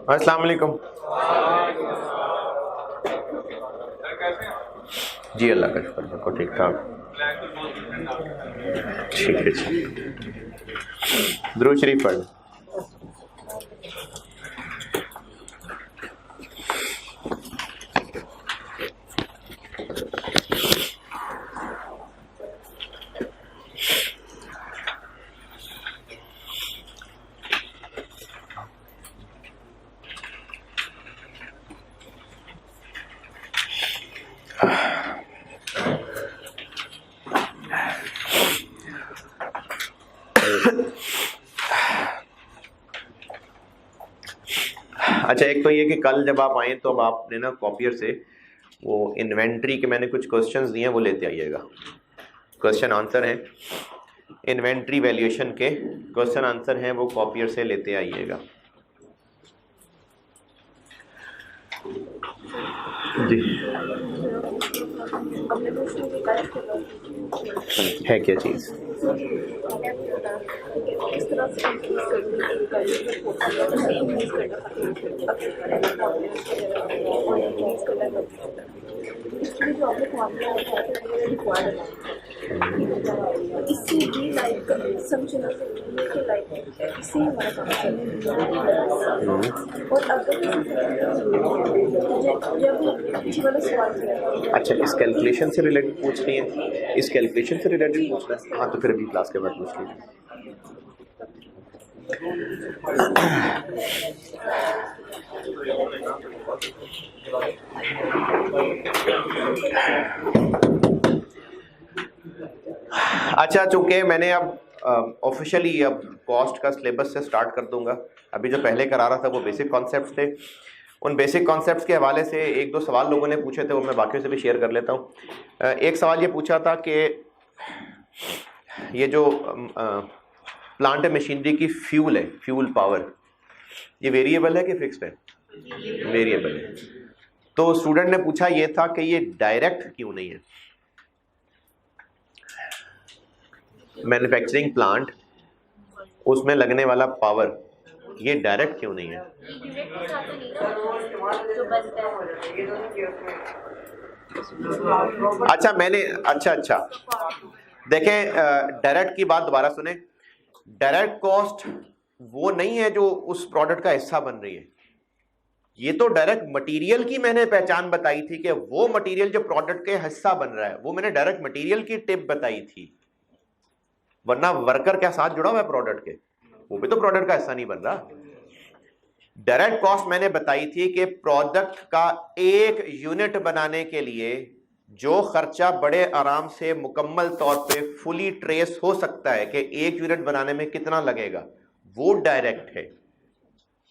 अस्सलाम वालेकुम। जी अल्लाह का शुक्र, बिल्कुल ठीक ठाक। ठीक है जी, दुरूद शरीफ पढ़। अच्छा, एक तो ये कि कल जब आप आए तो अब आपने ना कॉपियर से वो इन्वेंट्री के मैंने कुछ क्वेश्चंस दिए हैं वो लेते आइएगा। क्वेश्चन आंसर हैं, इन्वेंट्री वैल्यूएशन के क्वेश्चन आंसर हैं, वो कॉपियर से लेते आइएगा। जी है क्या चीज़? इससे भी लाइक समझना कि लाइक इससे हमारा काम चलता है। और अगर जब पीछे वाला सवाल किया, अच्छा, इस कैलकुलेशन से रिलेटेड पूछ रही है, इस कैलकुलेशन से रिलेटेड पूछना है? हाँ तो फिर अभी क्लास के बाद पूछ लीजिए। अच्छा, चूंकि मैंने अब ऑफिशियली अब कॉस्ट का सिलेबस से स्टार्ट कर दूंगा। अभी जो पहले करा रहा था वो बेसिक कॉन्सेप्ट्स थे। उन बेसिक कॉन्सेप्ट्स के हवाले से एक दो सवाल लोगों ने पूछे थे, वो मैं बाकियों से भी शेयर कर लेता हूँ। एक सवाल ये पूछा था कि ये जो प्लांट मशीनरी की फ्यूल है, फ्यूल पावर, ये वेरिएबल है कि फिक्स्ड है? वेरिएबल है। तो स्टूडेंट ने पूछा ये था कि ये डायरेक्ट क्यों नहीं है? मैन्युफैक्चरिंग प्लांट, उसमें लगने वाला पावर, ये डायरेक्ट क्यों नहीं है? अच्छा मैंने अच्छा देखें, डायरेक्ट की बात दोबारा सुने। डायरेक्ट कॉस्ट वो नहीं है जो उस प्रोडक्ट का हिस्सा बन रही है। ये तो डायरेक्ट मटेरियल की मैंने पहचान बताई थी कि वो मटेरियल जो प्रोडक्ट के हिस्सा बन रहा है, वो मैंने डायरेक्ट मटेरियल की टिप बताई थी। वरना वर्कर क्या साथ जुड़ा हुआ है प्रोडक्ट के, वो भी तो प्रोडक्ट का हिस्सा नहीं बन रहा। डायरेक्ट कॉस्ट मैंने बताई थी कि प्रोडक्ट का एक यूनिट बनाने के लिए जो खर्चा बड़े आराम से मुकम्मल तौर पे फुली ट्रेस हो सकता है कि एक यूनिट बनाने में कितना लगेगा, वो डायरेक्ट है।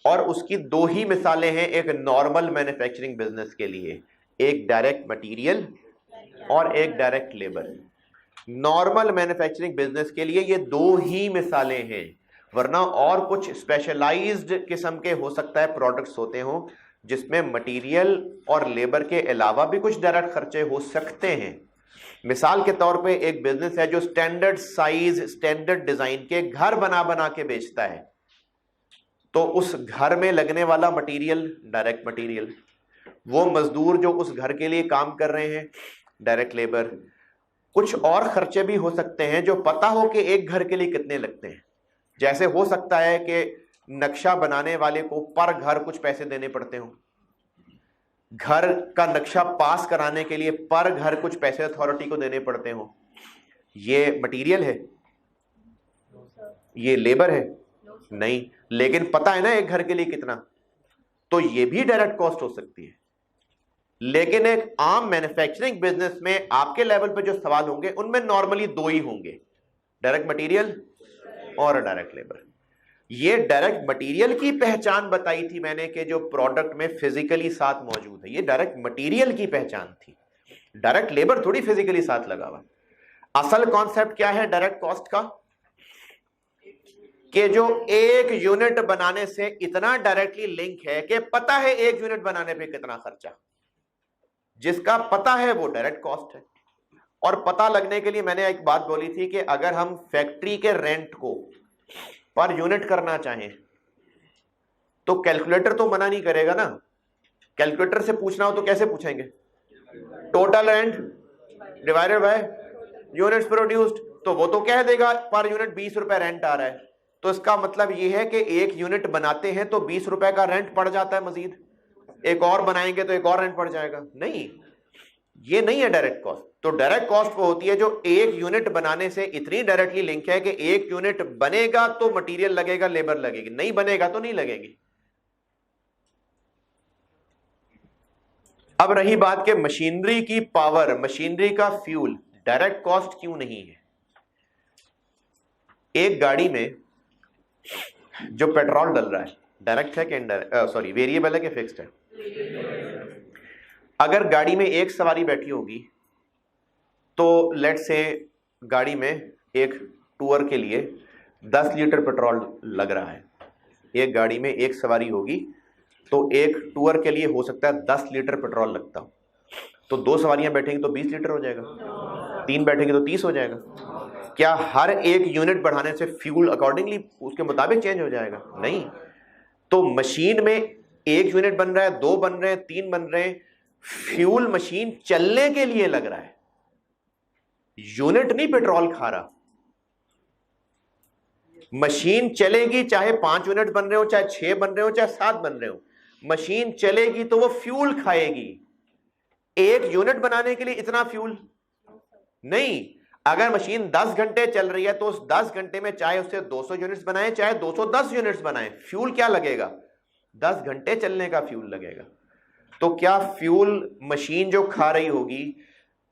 और उसकी दो ही मिसालें हैं एक नॉर्मल मैन्युफैक्चरिंग बिजनेस के लिए, एक डायरेक्ट मटेरियल और एक direct labour. Normal manufacturing business के लिए ये दो ही मिसालें हैं, वरना और कुछ स्पेशलाइज्ड किस्म के हो सकता है प्रोडक्ट्स होते हो जिसमें मटेरियल और लेबर के अलावा भी कुछ डायरेक्ट खर्चे हो सकते हैं। मिसाल के तौर पे एक बिजनेस है जो स्टैंडर्ड साइज, स्टैंडर्ड डिजाइन के घर बना बना के बेचता है, तो उस घर में लगने वाला मटेरियल डायरेक्ट मटेरियल, वो मजदूर जो उस घर के लिए काम कर रहे हैं डायरेक्ट लेबर। कुछ और खर्चे भी हो सकते हैं जो पता हो कि एक घर के लिए कितने लगते हैं। जैसे हो सकता है कि नक्शा बनाने वाले को पर घर कुछ पैसे देने पड़ते हो, घर का नक्शा पास कराने के लिए पर घर कुछ पैसे अथॉरिटी को देने पड़ते हो। ये मटेरियल है, ये लेबर है नहीं, लेकिन पता है ना एक घर के लिए कितना, तो ये भी डायरेक्ट कॉस्ट हो सकती है। लेकिन एक आम मैन्युफैक्चरिंग बिजनेस में आपके लेवल पे जो सवाल होंगे उनमें नॉर्मली दो ही होंगे, डायरेक्ट मटेरियल और डायरेक्ट लेबर। ये डायरेक्ट मटेरियल की पहचान बताई थी मैंने कि जो प्रोडक्ट में फिजिकली साथ मौजूद है, ये डायरेक्ट मटेरियल की पहचान थी। डायरेक्ट लेबर थोड़ी फिजिकली साथ लगा हुआ। असल कॉन्सेप्ट क्या है डायरेक्ट कॉस्ट का? कि जो एक यूनिट बनाने से इतना डायरेक्टली लिंक है कि पता है एक यूनिट बनाने पे कितना खर्चा, जिसका पता है वो डायरेक्ट कॉस्ट है। और पता लगने के लिए मैंने एक बात बोली थी कि अगर हम फैक्ट्री के रेंट को पर यूनिट करना चाहें तो कैलकुलेटर तो मना नहीं करेगा ना। कैलकुलेटर से पूछना हो तो कैसे पूछेंगे? Total rent divided by units produced, तो वो तो कह देगा पर यूनिट 20 रुपए रेंट आ रहा है। तो इसका मतलब ये है कि एक यूनिट बनाते हैं तो 20 रुपए का रेंट पड़ जाता है, मजीद एक और बनाएंगे तो एक और रेंट पड़ जाएगा। नहीं, ये नहीं है डायरेक्ट कॉस्ट। तो डायरेक्ट कॉस्ट वो होती है जो एक यूनिट बनाने से इतनी डायरेक्टली लिंक है कि एक यूनिट बनेगा तो मटेरियल लगेगा, लेबर लगेगी, नहीं बनेगा तो नहीं लगेगी। अब रही बात के मशीनरी की पावर, मशीनरी का फ्यूल डायरेक्ट कॉस्ट क्यों नहीं है? एक गाड़ी में जो पेट्रोल डल रहा है डायरेक्ट है कि इनडायरेक्ट, सॉरी वेरिएबल है कि फिक्स्ड है? अगर गाड़ी में एक सवारी बैठी होगी तो लेट से गाड़ी में एक टूर के लिए 10 लीटर पेट्रोल लग रहा है। एक गाड़ी में एक सवारी होगी तो एक टूर के लिए हो सकता है 10 लीटर पेट्रोल लगता हो, तो 2 सवारियां बैठेंगी तो 20 लीटर हो जाएगा, 3 बैठेंगे तो 30 हो जाएगा। क्या हर एक यूनिट बढ़ाने से फ्यूल अकॉर्डिंगली उसके मुताबिक चेंज हो जाएगा? नहीं। तो मशीन में एक यूनिट बन रहा है, 2 बन रहे हैं, 3 बन रहे हैं, फ्यूल मशीन चलने के लिए लग रहा है, यूनिट नहीं पेट्रोल खा रहा। मशीन चलेगी चाहे 5 यूनिट बन रहे हो, चाहे 6 बन रहे हो, चाहे 7 बन रहे हो, मशीन चलेगी तो वो फ्यूल खाएगी। एक यूनिट बनाने के लिए इतना फ्यूल नहीं। अगर मशीन 10 घंटे चल रही है तो उस 10 घंटे में चाहे उससे 200 यूनिट्स बनाए चाहे 210 यूनिट्स बनाए, फ्यूल क्या लगेगा? 10 घंटे चलने का फ्यूल लगेगा। तो क्या फ्यूल मशीन जो खा रही होगी,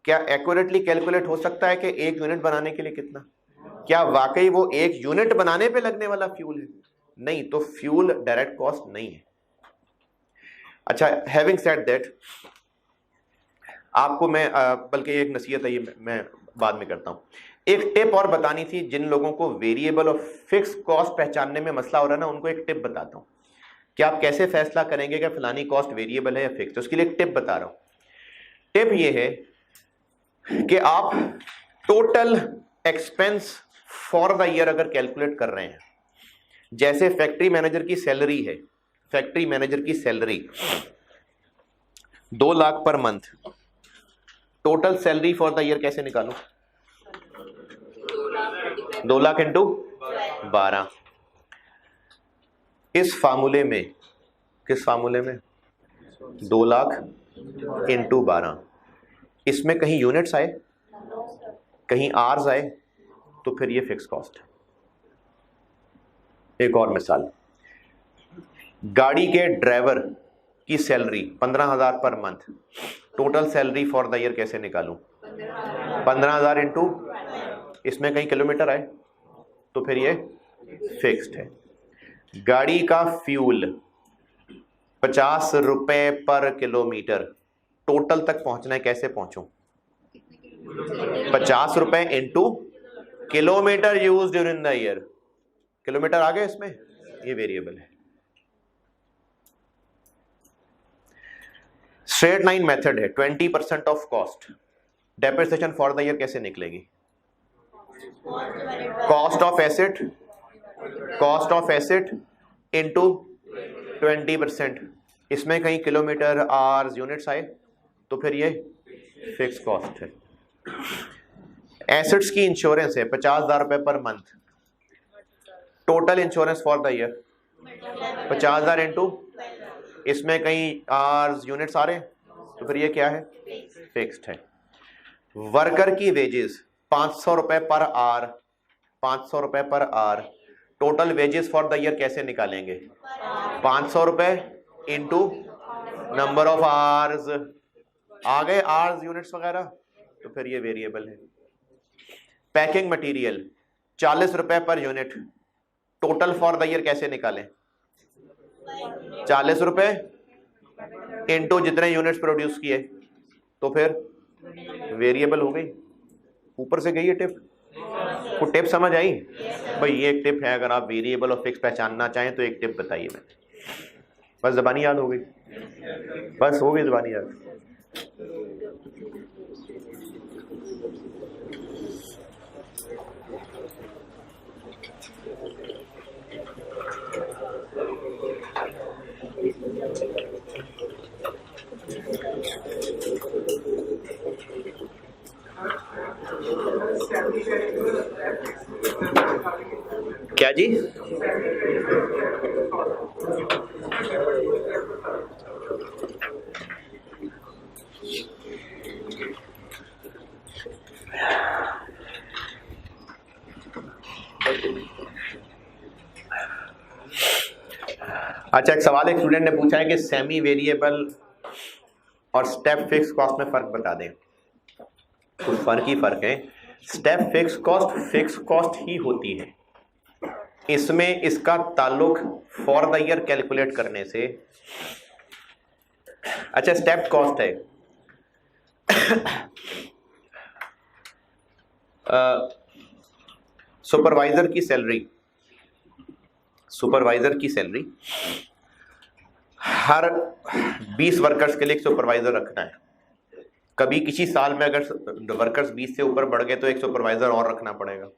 क्या एक्यूरेटली कैलकुलेट हो सकता है कि एक यूनिट बनाने के लिए कितना? क्या वाकई वो एक यूनिट बनाने पे लगने वाला फ्यूल है? नहीं। तो फ्यूल डायरेक्ट कॉस्ट नहीं है। अच्छा, हैविंग सेड दैट, आपको मैं बल्कि एक नसीहत है, ये मैं बाद में करता हूं। एक टिप और बतानी थी जिन लोगों को वेरिएबल और फिक्स कॉस्ट पहचानने में मसला हो रहा है ना, उनको एक टिप बताता हूं कि आप कैसे फैसला करेंगे कि फलानी कॉस्ट वेरिएबल है या फिक्स। उसके लिए एक टिप बता रहा हूं। टिप ये है कि आप total expense for the year अगर कैलकुलेट कर रहे हैं, जैसे फैक्ट्री मैनेजर की सैलरी है, फैक्ट्री मैनेजर की salary 2 lakh per month, total salary for the year कैसे निकालूं? 2 लाख इंटू 12। इस फार्मूले में, किस फार्मूले में? 2 लाख इंटू 12। इसमें कहीं यूनिट्स आए, कहीं आवर्स आए, तो फिर ये फिक्स कॉस्ट है। एक और मिसाल, गाड़ी के ड्राइवर की salary 15,000 per month, total salary for the year कैसे निकालूं? 15,000 इंटू, इसमें कहीं किलोमीटर आए तो फिर ये फिक्स्ड है। गाड़ी का फ्यूल 50 रुपए पर किलोमीटर, टोटल तक पहुंचना है, कैसे पहुंचूं? 50 रुपए into kilometre use during the year. Kilometre आ गए इसमें, ये वेरिएबल है। स्ट्रेट लाइन मेथड है, 20% of cost. Depreciation for the year कैसे निकलेगी? Cost of asset into 20%। इसमें कहीं किलोमीटर, आवर्स, यूनिट्स आए तो फिर ये फिक्स कॉस्ट है। एसेट्स की इंश्योरेंस है 50,000 रुपए per month, total insurance for the year 50,000 into, इसमें कहीं आवर्स, यूनिट्स आ रहे तो फिर ये क्या है? फिक्स्ड है। वर्कर की वेजेस 500 रुपए पर आवर, 500 रुपए per hour, total wages for the year कैसे निकालेंगे? 500 रुपए इंटू नंबर ऑफ आवर्स, आ गए आवर्स, यूनिट्स वगैरह, तो फिर ये वेरिएबल है। पैकिंग मटेरियल 40 रुपए per unit, total for the year कैसे निकालें? 40 रुपए इंटू जितने यूनिट्स प्रोड्यूस किए, तो फिर वेरिएबल हो गई। ऊपर से गई है टिप, को टिप समझ आई? भाई ये एक टिप है, अगर आप वेरिएबल और फिक्स पहचानना चाहें तो एक टिप बताइए। मैं बस ज़बानी याद हो गई, बस हो गई ज़बानी याद। क्या जी? अच्छा, एक सवाल एक स्टूडेंट ने पूछा है कि सेमी वेरिएबल और स्टेप फिक्स कॉस्ट में फर्क बता दें। कुछ फर्क ही फर्क है। स्टेप फिक्स कॉस्ट ही होती है, इसमें इसका ताल्लुक फॉर द ईयर कैलकुलेट करने से। अच्छा, स्टेप कॉस्ट है सुपरवाइजर की सैलरी हर 20 वर्कर्स के लिए एक सुपरवाइजर रखना है। कभी किसी साल में अगर वर्कर्स 20 से ऊपर बढ़ गए तो एक सुपरवाइजर और रखना पड़ेगा।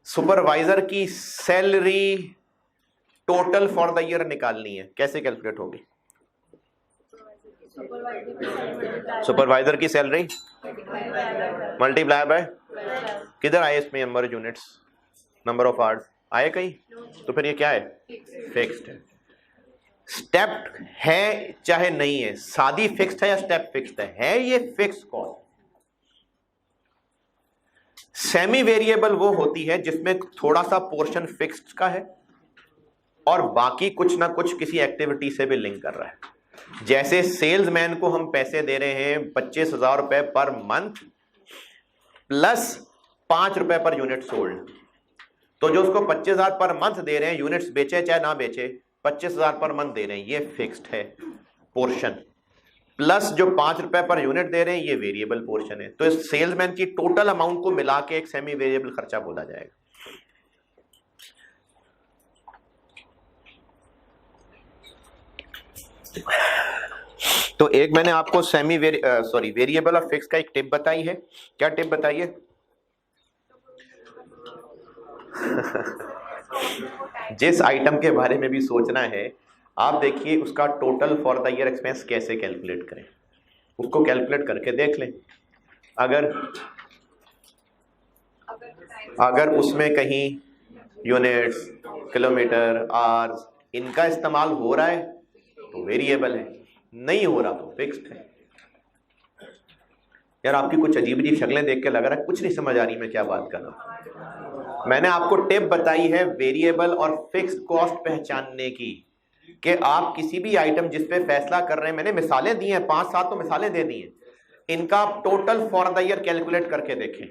सुपरवाइजर की salary total for the year निकालनी है, कैसे कैलकुलेट होगी? सुपरवाइजर की सैलरी मल्टीप्लाई बाय, किधर आए इसमें number units, number of hours आए कहीं? तो फिर ये क्या है? फिक्स्ड है। स्टेप है चाहे नहीं है, सादी फिक्स्ड है या स्टेप फिक्स्ड है ये फिक्स कॉस्ट। सेमी वेरिएबल वो होती है जिसमें थोड़ा सा पोर्शन फिक्स्ड का है और बाकी कुछ ना कुछ किसी एक्टिविटी से भी लिंक कर रहा है। जैसे सेल्समैन को हम पैसे दे रहे हैं 25,000 रुपए पर मंथ प्लस 5 रुपए पर यूनिट सोल्ड, तो जो उसको 25,000 पर मंथ दे रहे हैं, यूनिट्स बेचे चाहे ना बेचे, 25,000 पर मंथ दे रहे हैं, ये फिक्स्ड है पोर्शन, प्लस जो 5 रुपए पर यूनिट दे रहे हैं ये वेरिएबल पोर्शन है। तो इस सेल्समैन की टोटल अमाउंट को मिला के एक सेमी वेरिएबल खर्चा बोला जाएगा। तो एक मैंने आपको वेरिएबल और फिक्स का एक टिप बताई है। क्या टिप बताई है? जिस आइटम के बारे में भी सोचना है, आप देखिए उसका total for the year expense कैसे कैलकुलेट करें, उसको कैलकुलेट करके देख लें। अगर उसमें कहीं यूनिट्स, किलोमीटर, आवर्स इनका इस्तेमाल हो रहा है तो वेरिएबल है, नहीं हो रहा तो फिक्स्ड है। यार आपकी कुछ अजीब अजीब शक्लें देख के लग रहा है कुछ नहीं समझ आ रही मैं क्या बात कर रहा हूं। मैंने आपको टिप बताई है वेरिएबल और फिक्स्ड कॉस्ट पहचानने की, कि आप किसी भी आइटम जिस पे फैसला कर रहे हैं, मैंने मिसालें दी हैं 5-7 तो मिसालें दे दी हैं, इनका आप total for the year calculate करके देखें।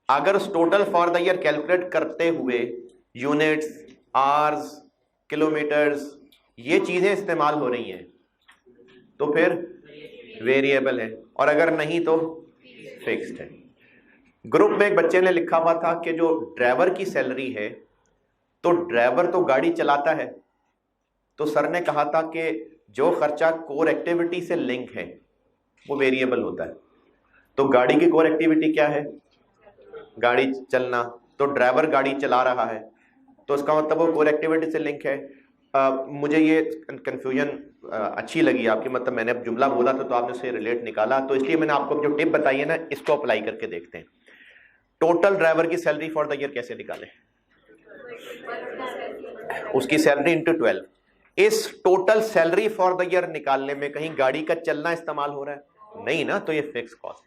अगर उस total for the year calculate करते हुए यूनिट्स, आवर्स, किलोमीटर्स ये चीजें इस्तेमाल हो रही हैं तो फिर वेरिएबल है, और अगर नहीं तो फिक्स्ड है। ग्रुप में एक बच्चे ने लिखा हुआ था कि जो ड्राइवर की सैलरी है, तो ड्राइवर तो गाड़ी चलाता है, तो सर ने कहा था कि जो खर्चा कोर एक्टिविटी से लिंक है वो वेरिएबल होता है। तो गाड़ी की कोर एक्टिविटी क्या है? गाड़ी चलना। तो ड्राइवर गाड़ी चला रहा है तो उसका मतलब वो कोर एक्टिविटी से लिंक है। मुझे ये कंफ्यूजन अच्छी लगी आपकी, मतलब मैंने अब जुमला बोला था तो आपने उसे रिलेट निकाला, तो इसलिए मैंने आपको जो टिप बताई है ना, इसको अप्लाई करके देखते हैं। टोटल ड्राइवर की सैलरी फॉर द ईयर कैसे निकालें? उसकी सैलरी इंटू 12। इस total salary for the year निकालने में कहीं गाड़ी का चलना इस्तेमाल हो रहा है? नहीं ना, तो ये फिक्स कॉस्ट।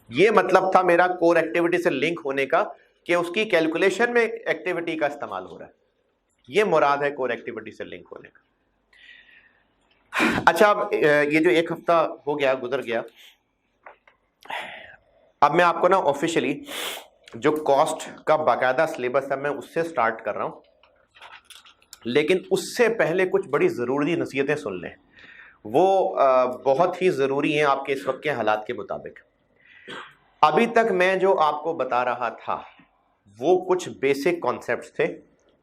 ये मतलब था मेरा कोर एक्टिविटी से लिंक होने का, कि उसकी कैलकुलेशन में एक्टिविटी का इस्तेमाल हो रहा है, ये मुराद है कोर एक्टिविटी से लिंक होने का। अच्छा, अब ये जो एक हफ्ता हो गया, गुजर गया, अब मैं आपको ना ऑफिशियली जो कॉस्ट का बाकायदा सिलेबस है मैं उससे स्टार्ट कर रहा हूं, लेकिन उससे पहले कुछ बड़ी ज़रूरी नसीहतें सुन लें। वो बहुत ही ज़रूरी हैं आपके इस वक्त के हालात के मुताबिक। अभी तक मैं जो आपको बता रहा था वो कुछ बेसिक कॉन्सेप्ट्स थे,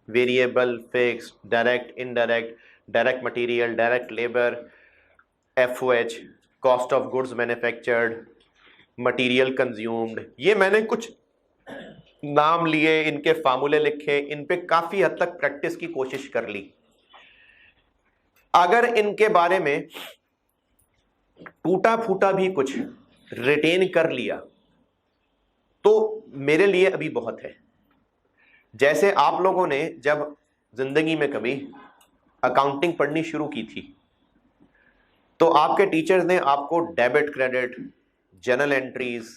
variable, fix, direct, indirect, direct material, direct labour, FOH, cost of goods manufactured, material consumed. ये मैंने कुछ नाम लिए, इनके फार्मूले लिखे, इन पे काफी हद तक प्रैक्टिस की कोशिश कर ली। अगर इनके बारे में टूटा फूटा भी कुछ रिटेन कर लिया तो मेरे लिए अभी बहुत है। जैसे आप लोगों ने जब जिंदगी में कभी अकाउंटिंग पढ़नी शुरू की थी तो आपके टीचर्स ने आपको debit credit, journal entries,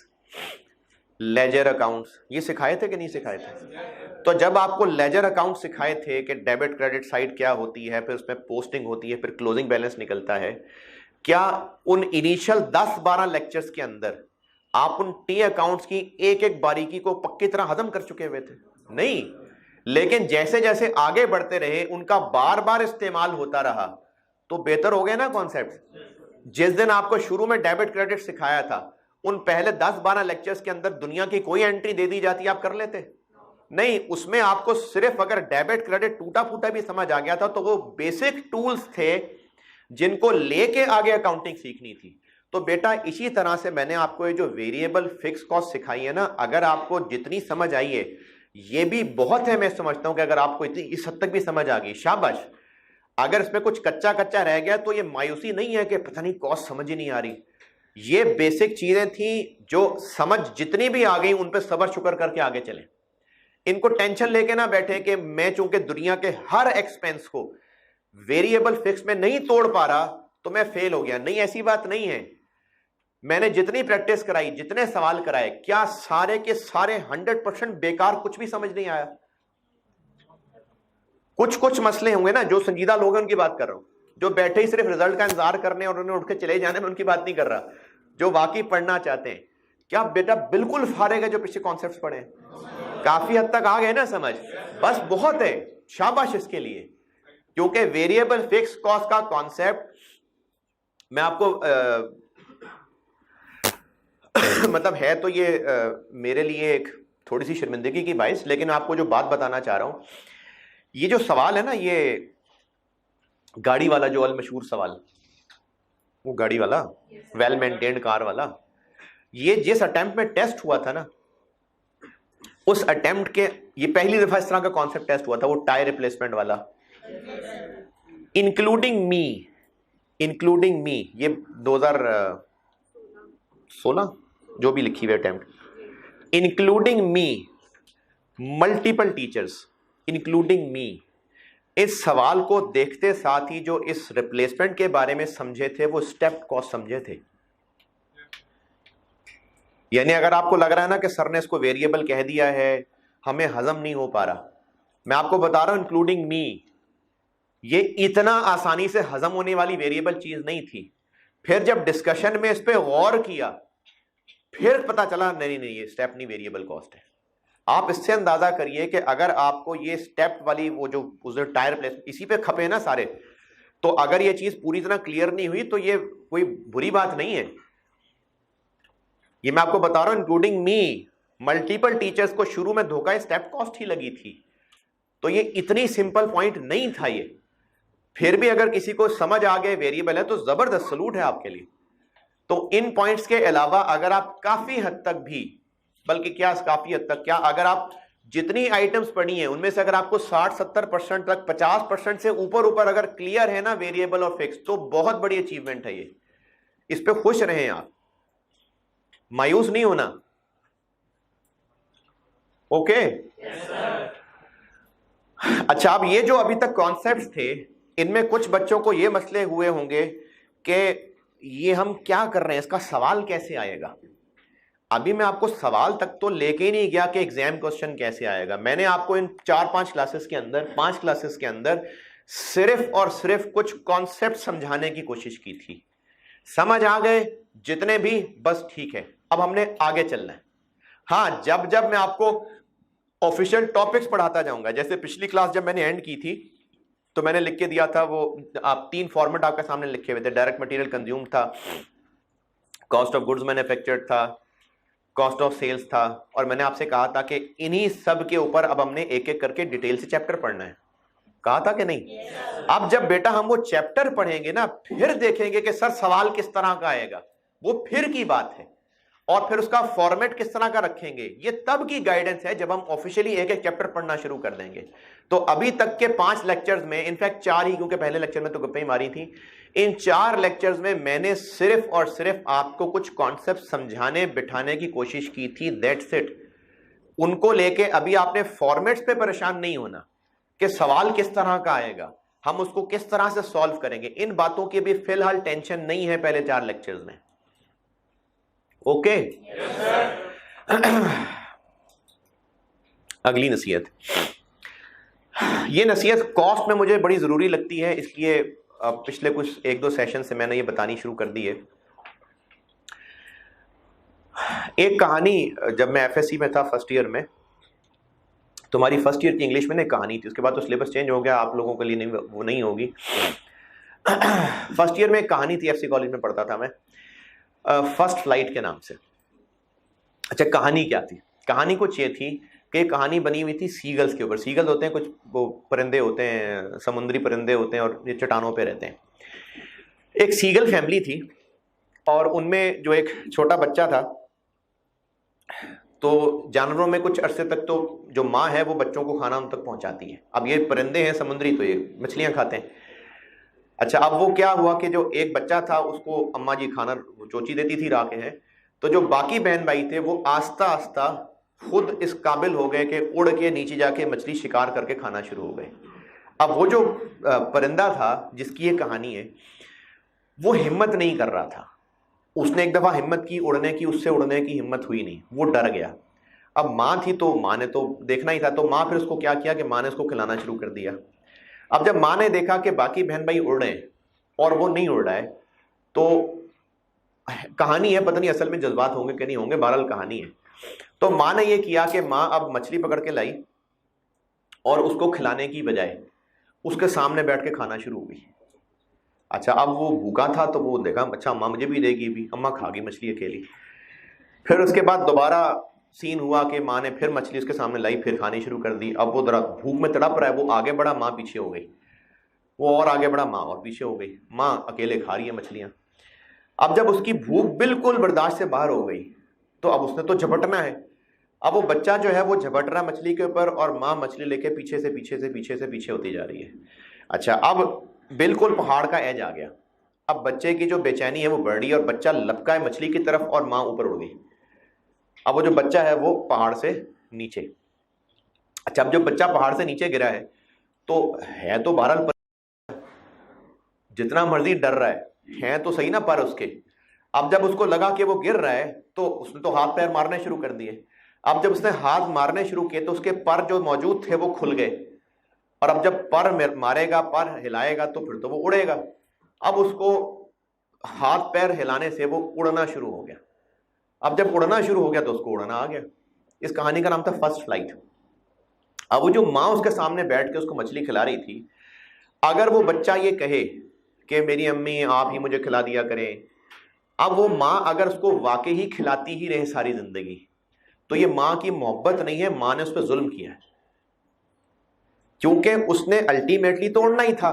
ledger accounts ये सिखाए थे कि नहीं सिखाए थे? तो जब आपको लेजर अकाउंट सिखाए थे कि डेबिट क्रेडिट साइड क्या होती है, फिर उसमें पोस्टिंग होती है, फिर क्लोजिंग बैलेंस निकलता है, क्या उन इनिशियल 10-12 लेक्चर्स के अंदर आप उन टी अकाउंट्स की एक एक बारीकी को पक्की तरह हजम कर चुके हुए थे? नहीं, लेकिन जैसे जैसे आगे बढ़ते रहे उनका बार बार इस्तेमाल होता रहा तो बेहतर हो गया ना कॉन्सेप्ट। जिस दिन आपको शुरू में डेबिट क्रेडिट सिखाया था उन पहले 10-12 लेक्चर्स के अंदर दुनिया की कोई एंट्री दे दी जाती आप कर लेते? नहीं, उसमें आपको सिर्फ अगर डेबिट क्रेडिट टूटा फूटा भी समझ आ गया था तो वो बेसिक टूल्स थे जिनको लेके आगे अकाउंटिंग सीखनी थी। तो बेटा इसी तरह से मैंने आपको ये जो वेरिएबल फिक्स कॉस्ट सिखाई है ना, अगर आपको जितनी समझ आई है ये भी बहुत है। मैं समझता हूं कि अगर आपको इतनी इस हद तक भी समझ आ गई शाबाश। अगर इसमें कुछ कच्चा कच्चा रह गया तो ये मायूसी नहीं है कि पता नहीं कॉस्ट समझ ही नहीं आ रही। ये बेसिक चीजें थी जो समझ जितनी भी आ गई उन पे सब्र शुक्र करके आगे चले। इनको टेंशन लेके ना बैठे कि मैं चूंकि दुनिया के हर एक्सपेंस को वेरिएबल फिक्स में नहीं तोड़ पा रहा तो मैं फेल हो गया। नहीं, ऐसी बात नहीं है। मैंने जितनी प्रैक्टिस कराई, जितने सवाल कराए, क्या सारे के सारे 100% बेकार कुछ भी समझ नहीं आया? कुछ कुछ मसले होंगे ना, जो संजीदा लोग हैं उनकी बात कर रहा हूं, जो बैठे ही सिर्फ रिजल्ट का इंतजार करने और उन्हें उठ के चले जाने में उनकी बात नहीं कर रहा, जो वाकई पढ़ना चाहते हैं। क्या बेटा बिल्कुल फारेग है जो पीछे कॉन्सेप्ट्स पढ़े? काफी हद तक आ गए ना समझ? बस बहुत है, शाबाश इसके लिए। क्योंकि वेरिएबल फिक्स कॉस्ट का कॉन्सेप्ट मैं आपको मतलब है तो ये मेरे लिए एक थोड़ी सी शर्मिंदगी की बाइस, लेकिन आपको जो बात बताना चाह रहा हूं, ये जो सवाल है ना, ये गाड़ी वाला जो अल मशहूर सवाल, वो गाड़ी वाला वेल मेंटेन्ड कार वाला, ये जिस अटेम्प्ट में टेस्ट हुआ था ना, उस अटेम्प्ट के ये पहली दफा इस तरह का कॉन्सेप्ट टेस्ट हुआ था, वो टायर रिप्लेसमेंट वाला। इंक्लूडिंग मी ये 2016 जो भी लिखी हुई attempt, including me, multiple teachers including me, इस सवाल को देखते साथ ही जो इस रिप्लेसमेंट के बारे में समझे थे वो स्टेप कॉस्ट समझे थे। यानी अगर आपको लग रहा है ना कि सर ने इसको वेरिएबल कह दिया है, हमें हजम नहीं हो पा रहा, मैं आपको बता रहा हूं इंक्लूडिंग मी ये इतना आसानी से हजम होने वाली वेरिएबल चीज नहीं थी। फिर जब डिस्कशन में इस पे गौर किया फिर पता चला नहीं ये स्टेप नहीं, वेरिएबल कॉस्ट है। आप इससे अंदाजा करिए कि अगर आपको ये स्टेप वाली वो जो उस टायर प्लेस इसी पे खपे ना सारे, तो अगर ये चीज पूरी तरह क्लियर नहीं हुई तो ये कोई बुरी बात नहीं है। ये मैं आपको बता रहा हूं इंक्लूडिंग मी, मल्टीपल टीचर्स को शुरू में धोखा स्टेप कॉस्ट ही लगी थी, तो ये इतनी सिंपल पॉइंट नहीं था ये। फिर भी अगर किसी को समझ आ गए वेरिएबल है तो जबरदस्त सलूट है आपके लिए। तो इन पॉइंट्स के अलावा अगर आप काफी हद तक भी, बल्कि क्या काफी हद तक क्या, अगर आप जितनी आइटम्स पढ़ी हैं उनमें से अगर आपको 60-70% तक 50% से ऊपर अगर क्लियर है ना वेरिएबल और फिक्स, तो बहुत बड़ी अचीवमेंट है ये। इस पे खुश रहें आप, मायूस नहीं होना। ओके अच्छा, अब ये जो अभी तक कॉन्सेप्ट्स थे इनमें कुछ बच्चों को ये मसले हुए होंगे कि ये हम क्या कर रहे हैं, इसका सवाल कैसे आएगा। अभी मैं आपको सवाल तक तो लेके ही नहीं गया कि एग्जाम क्वेश्चन कैसे आएगा। मैंने आपको इन 4-5 क्लासेस के अंदर, 5 क्लासेस के अंदर सिर्फ और सिर्फ कुछ कॉन्सेप्ट समझाने की कोशिश की थी। समझ आ गए जितने भी, बस ठीक है, अब हमने आगे चलना है। हाँ, जब जब मैं आपको ऑफिशियल टॉपिक्स पढ़ाता जाऊंगा, जैसे पिछली क्लास जब मैंने एंड की थी तो मैंने लिख के दिया था, वो आप 3 फॉर्मेट आपके सामने लिखे हुए थे, डायरेक्ट मटेरियल कंज्यूम था, कॉस्ट ऑफ गुड्स मैन्युफैक्चर्ड था, कॉस्ट ऑफ सेल्स था, और मैंने आपसे कहा था कि इन्हीं सब के ऊपर अब हमने एक एक करके डिटेल से चैप्टर पढ़ना है। कहा था कि नहीं? अब जब बेटा हम वो चैप्टर पढ़ेंगे ना, फिर देखेंगे कि सर सवाल किस तरह का आएगा, वो फिर की बात है, और फिर उसका फॉर्मेट किस तरह का रखेंगे, ये तब की गाइडेंस है जब हम ऑफिशियली एक एक चैप्टर पढ़ना शुरू कर देंगे। तो अभी तक के 5 लेक्चर्स में, इनफैक्ट 4 ही, क्योंकि पहले लेक्चर में तो गप्पे ही मारी थी, इन 4 लेक्चर्स में मैंने सिर्फ और सिर्फ आपको कुछ कॉन्सेप्ट समझाने बिठाने की कोशिश की थी, दैट्स इट। उनको लेके अभी आपने फॉर्मेट्स पे परेशान नहीं होना कि सवाल किस तरह का आएगा, हम उसको किस तरह से सॉल्व करेंगे, इन बातों की भी फिलहाल टेंशन नहीं है पहले 4 लेक्चर्स में। ओके अगली नसीहत, ये नसीहत कॉस्ट में मुझे बड़ी जरूरी लगती है, इसलिए पिछले कुछ 1-2 सेशन से मैंने ये बतानी शुरू कर दी है। एक कहानी, जब मैं एफएससी में था फर्स्ट ईयर में, तो हमारी फर्स्ट ईयर की इंग्लिश में ना कहानी थी, उसके बाद तो सिलेबस चेंज हो गया, आप लोगों के लिए नहीं, वो नहीं होगी। फर्स्ट ईयर में एक कहानी थी, एफसी कॉलेज में पढ़ता था मैं, फर्स्ट फ्लाइट के नाम से। अच्छा, कहानी क्या थी? कहानी कुछ ये थी कि कहानी बनी हुई थी सीगल्स के ऊपर। सीगल्स होते हैं कुछ वो परिंदे होते हैं, समुद्री परिंदे होते हैं और ये चट्टानों पे रहते हैं। एक सीगल फैमिली थी और उनमें जो एक छोटा बच्चा था, तो जानवरों में कुछ अरसे तक तो जो माँ है वो बच्चों को खाना उन तक पहुंचाती है। अब ये परिंदे हैं समुद्री, तो ये मछलियां खाते हैं। अच्छा, अब वो क्या हुआ कि जो एक बच्चा था उसको अम्मा जी खाना चोची देती थी राह के हैं, तो जो बाकी बहन भाई थे वो आस्ता आस्ता खुद इस काबिल हो गए कि उड़ के नीचे जाके मछली शिकार करके खाना शुरू हो गए। अब वो जो परिंदा था जिसकी ये कहानी है, वो हिम्मत नहीं कर रहा था। उसने एक दफा हिम्मत की उड़ने की, उससे उड़ने की हिम्मत हुई नहीं, वो डर गया। अब माँ थी तो माँ ने तो देखना ही था, तो माँ फिर उसको क्या किया कि माँ ने उसको खिलाना शुरू कर दिया। अब जब माँ ने देखा कि बाकी बहन भाई उड़ रहे हैं और वो नहीं उड़ रहा है, तो कहानी है, पता नहीं असल में जज्बात होंगे कि नहीं होंगे, बहरहाल कहानी है। तो माँ ने ये किया कि माँ अब मछली पकड़ के लाई और उसको खिलाने की बजाय उसके सामने बैठ के खाना शुरू हो गई। अच्छा, अब वो भूखा था तो वो देखा, अच्छा अम्मा मुझे भी देगी, भी अम्मा खा गई मछली अकेली। फिर उसके बाद दोबारा सीन हुआ कि माँ ने फिर मछली उसके सामने लाई, फिर खानी शुरू कर दी। अब वो जरा भूख में तड़प रहा है, वो आगे बढ़ा, माँ पीछे हो गई, वो और आगे बढ़ा, माँ और पीछे हो गई, माँ अकेले खा रही है मछलियां। अब जब उसकी भूख बिल्कुल बर्दाश्त से बाहर हो गई तो अब उसने तो झपटना है। अब वो बच्चा जो है वो झपट रहा मछली के ऊपर और माँ मछली लेके पीछे से पीछे होती जा रही है। अच्छा, अब बिल्कुल पहाड़ का एज आ गया। अब बच्चे की जो बेचैनी है वो बढ़ रही है और बच्चा लपका है मछली की तरफ और माँ ऊपर उड़ गई। अब वो जो बच्चा है वो पहाड़ से नीचे। अच्छा, अब जो बच्चा पहाड़ से नीचे गिरा है तो बहरहाल जितना मर्जी डर रहा है तो सही ना पर उसके। अब जब उसको लगा कि वो गिर रहा है तो उसने तो हाथ पैर मारने शुरू कर दिए। अब जब उसने हाथ मारने शुरू किए तो उसके पर जो मौजूद थे वो खुल गए, और अब जब पर मारेगा, पर हिलाएगा तो फिर तो वो उड़ेगा। अब उसको हाथ पैर हिलाने से वो उड़ना शुरू हो गया। अब जब उड़ना शुरू हो गया तो उसको उड़ना आ गया। इस कहानी का नाम था फर्स्ट फ्लाइट। अब वो जो माँ उसके सामने बैठ के उसको मछली खिला रही थी, अगर वो बच्चा ये कहे कि मेरी अम्मी आप ही मुझे खिला दिया करें, अब वो माँ अगर उसको वाकई ही खिलाती ही रहे सारी जिंदगी, तो ये माँ की मोहब्बत नहीं है, माँ ने उस पर जुल्म किया है, क्योंकि उसने अल्टीमेटली तो उड़ना ही था।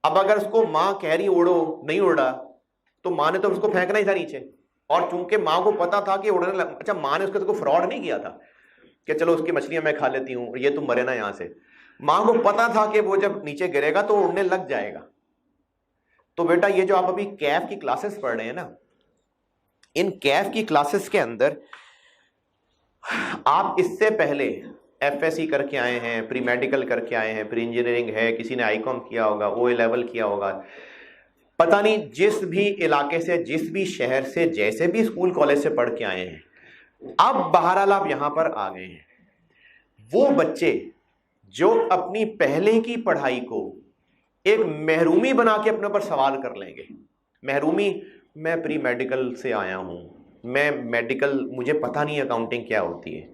अब अगर उसको माँ कह रही उड़ो, नहीं उड़ा, तो माँ ने तो उसको फेंकना ही था नीचे। और चूंकि माँ को पता था कि उड़ने लग, अच्छा माँ ने उसके तो फ्रॉड नहीं किया था कि चलो उसकी मछलियां मैं खा लेती हूँ, ये तुम मरे ना यहां से। माँ को पता था कि वो जब नीचे गिरेगा तो उड़ने लग जाएगा। तो बेटा ये जो आप अभी कैफ की क्लासेस पढ़ रहे हैं ना, इन कैफ की क्लासेस के अंदर आप इससे पहले एफएससी करके आए हैं, प्री मेडिकल करके आए हैं, प्री इंजीनियरिंग है, किसी ने आईकॉम किया होगा, ओए लेवल किया होगा, पता नहीं जिस भी इलाके से, जिस भी शहर से, जैसे भी स्कूल कॉलेज से पढ़ के आए हैं, अब बहरहाल आप यहां पर आ गए हैं। वो बच्चे जो अपनी पहले की पढ़ाई को एक महरूमी बना के अपने ऊपर सवाल कर लेंगे, महरूमी, मैं प्री मेडिकल से आया हूं, मैं मेडिकल, मुझे पता नहीं अकाउंटिंग क्या होती है,